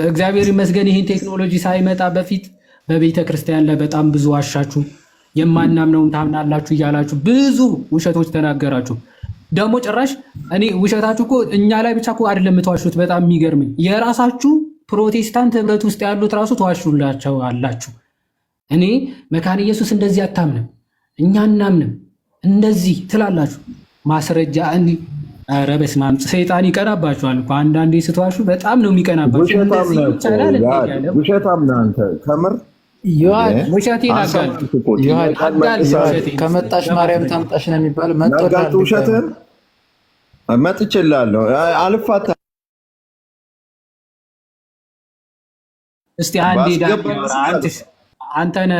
እግዚአብሔር ይመስገን ይህን ቴክኖሎጂ ሳይመጣ በፊት በቤተ ክርስቲያን ላይ በጣም ብዙ ዋሻችሁ፣ የማናምነውን ታምናላችሁ እያላችሁ ብዙ ውሸቶች ተናገራችሁ። ደግሞ ጭራሽ እኔ ውሸታችሁ እኮ እኛ ላይ ብቻ እኮ አይደለም የምትዋሹት። በጣም የሚገርመኝ የራሳችሁ ፕሮቴስታንት ህብረት ውስጥ ያሉት ራሱ ተዋሹላቸው አላችሁ። እኔ መካነ ኢየሱስ እንደዚህ አታምንም፣ እኛ እናምንም እንደዚህ ትላላችሁ። ማስረጃ ኧረ በስመ አብ ሰይጣን ይቀናባችኋል እኮ አንዳንዴ ስትዋሹ በጣም ነው የሚቀናባችሁ። ውሸታም ነህ አንተ ከምር። ውሸት ይናጋል። ከመጣሽ ማርያም ታምጣሽ ነው የሚባል መጣት ውሸትህን መጥቼልሃለሁ አልፋታ። እስቲ አንዴ አንተነ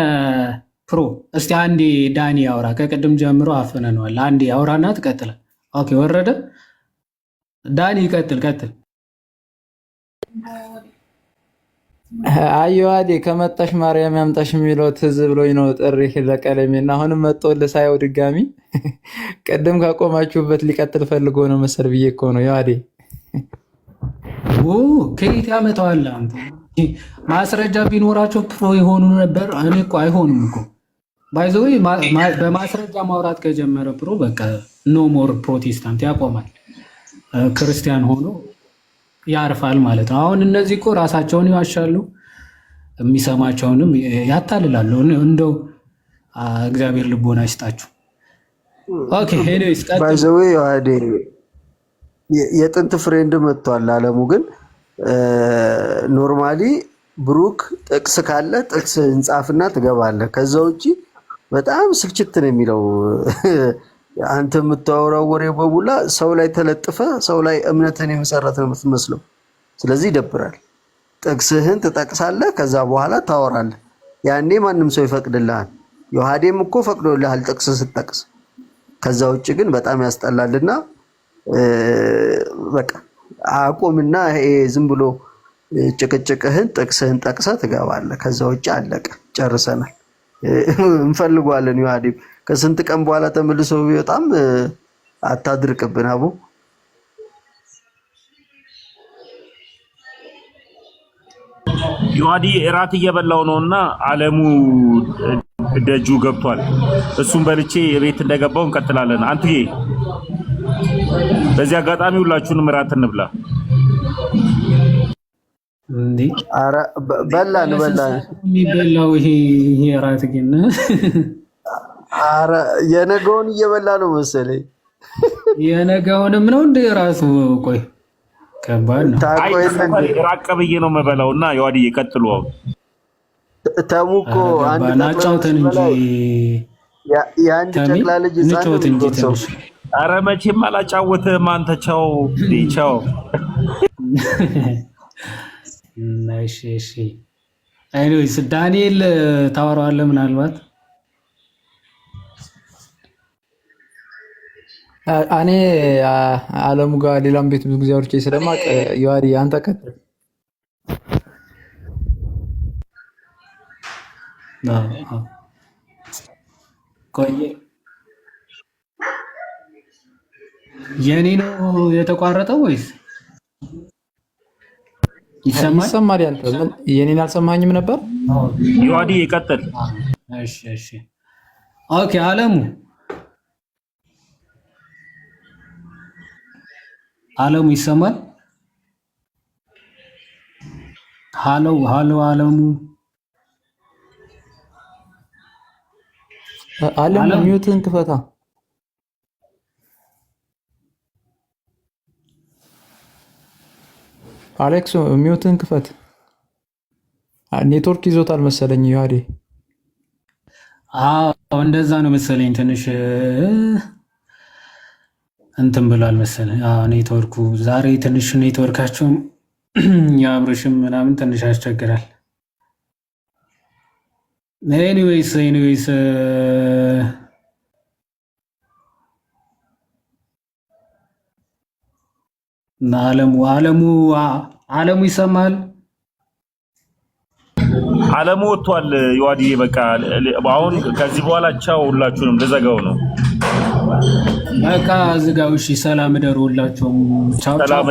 ፕሮ እስቲ አንዴ ዳኒ ያውራ። ከቅድም ጀምሮ አፍነነዋል። አንዴ ያውራና ትቀጥላል። ኦኬ ወረደ። ዳኒ ቀጥል። አየዋዴ ከመጣሽ ማርያም ያምጣሽ የሚለው ትዝ ብሎኝ ነው ጥሪ ለቀለሜና አሁንም መጥቶልህ ሳየው ድጋሚ ቅድም ካቆማችሁበት ሊቀጥል ፈልጎ ነው መሰል ብዬ እኮ ነው። ያዋዴ ከየት ያመጣዋል? ማስረጃ ቢኖራቸው ፕሮ የሆኑ ነበር። እኔ እኮ አይሆኑም እኮ ባይዘው በማስረጃ ማውራት ከጀመረ ፕሮ በቃ ኖ ሞር ፕሮቴስታንት ያቆማል፣ ክርስቲያን ሆኖ ያርፋል ማለት ነው። አሁን እነዚህ እኮ ራሳቸውን ይዋሻሉ፣ የሚሰማቸውንም ያታልላሉ። እንደው እግዚአብሔር ልቦና ይስጣችሁ። ኦኬ ኤኒዌይስ ቀጥል። ባይ ዘ ዌይ የጥንት ፍሬንድ መጥቷል። አለሙ ግን ኖርማሊ ብሩክ ጥቅስ ካለ ጥቅስ እንጻፍና ትገባለህ። ከዛ ውጪ በጣም ስልችት ነው የሚለው። አንተ የምታወራው ወሬ በሙላ ሰው ላይ ተለጥፈ ሰው ላይ እምነትን የመሰረት ነው የምትመስለው። ስለዚህ ይደብራል። ጥቅስህን ትጠቅሳለህ፣ ከዛ በኋላ ታወራለህ። ያኔ ማንም ሰው ይፈቅድልሃል። ዮሐዴም እኮ ፈቅዶልሃል ጥቅስ ስትጠቅስ። ከዛ ውጭ ግን በጣም ያስጠላልና በቃ አቁምና ይሄ ዝም ብሎ ጭቅጭቅህን ጥቅስህን ጠቅሰህ ትገባለህ። ከዛ ውጭ አለቀ፣ ጨርሰናል። እንፈልገዋለን ዮሐዴም ከስንት ቀን በኋላ ተመልሶ ቢወጣም አታድርቅብን አቦ። ዮሐዲ እራት እየበላው ነውና አለሙ ደጁ ገብቷል። እሱን በልቼ የቤት እንደገባው እንቀጥላለን። አንትዬ በዚህ አጋጣሚ ሁላችሁንም እራት እንብላ። እንዴ አረ በላን የሚበላው ይሄ እራት ግን አረ የነገውን እየበላ ነው መሰለኝ። የነገውንም ነው እንደ ራሱ። ቆይ ከባድ ነው። ራቅ ብዬ ነው የምበላው እና ዮሐዲ ቀጥሉ። ተሙኮ አንድ ናጫውተን እንጂ የአንድ ጨቅላ ልጅ ነው። አረ መቼም አላጫወትህም አንተ። ቻው ቻው። እሺ እሺ። ኤኒዌይስ ዳንኤል ታወራዋለህ ምናልባት። እኔ አለሙ ጋር ሌላም ቤት ብዙ ጊዜ አውርቼ ስለማውቅ ዮሐዲ አንተ ቀጥል። ቆየ የኔ ነው የተቋረጠው ወይስ ይሰማል? ያንተ ምን የኔን አልሰማኝም ነበር። ዮሐዲ ይቀጥል። እሺ እሺ ኦኬ። አለሙ ይሰማል? ሃሎ አለሙ ሚውትን ክፈታ። አሌክስ ሚውትን ክፈት። ኔትወርክ ይዞታል መሰለኝ ዮሐዲ። አዎ እንደዛ ነው መሰለኝ። ትንሽ እንትን ብሏል መሰለኝ። ኔትወርኩ ዛሬ ትንሽ ኔትወርካቸውም የአብርሽም ምናምን ትንሽ ያስቸግራል። ኤኒዌይስ አለሙ ይሰማል? አለሙ ወጥቷል። ዮሐዲ በቃ አሁን ከዚህ በኋላ ቻው፣ ሁላችሁንም ልዘጋው ነው። በቃ ዝጋው። እሺ ሰላም እደሩ ሁላችሁም። ቻው ቻው።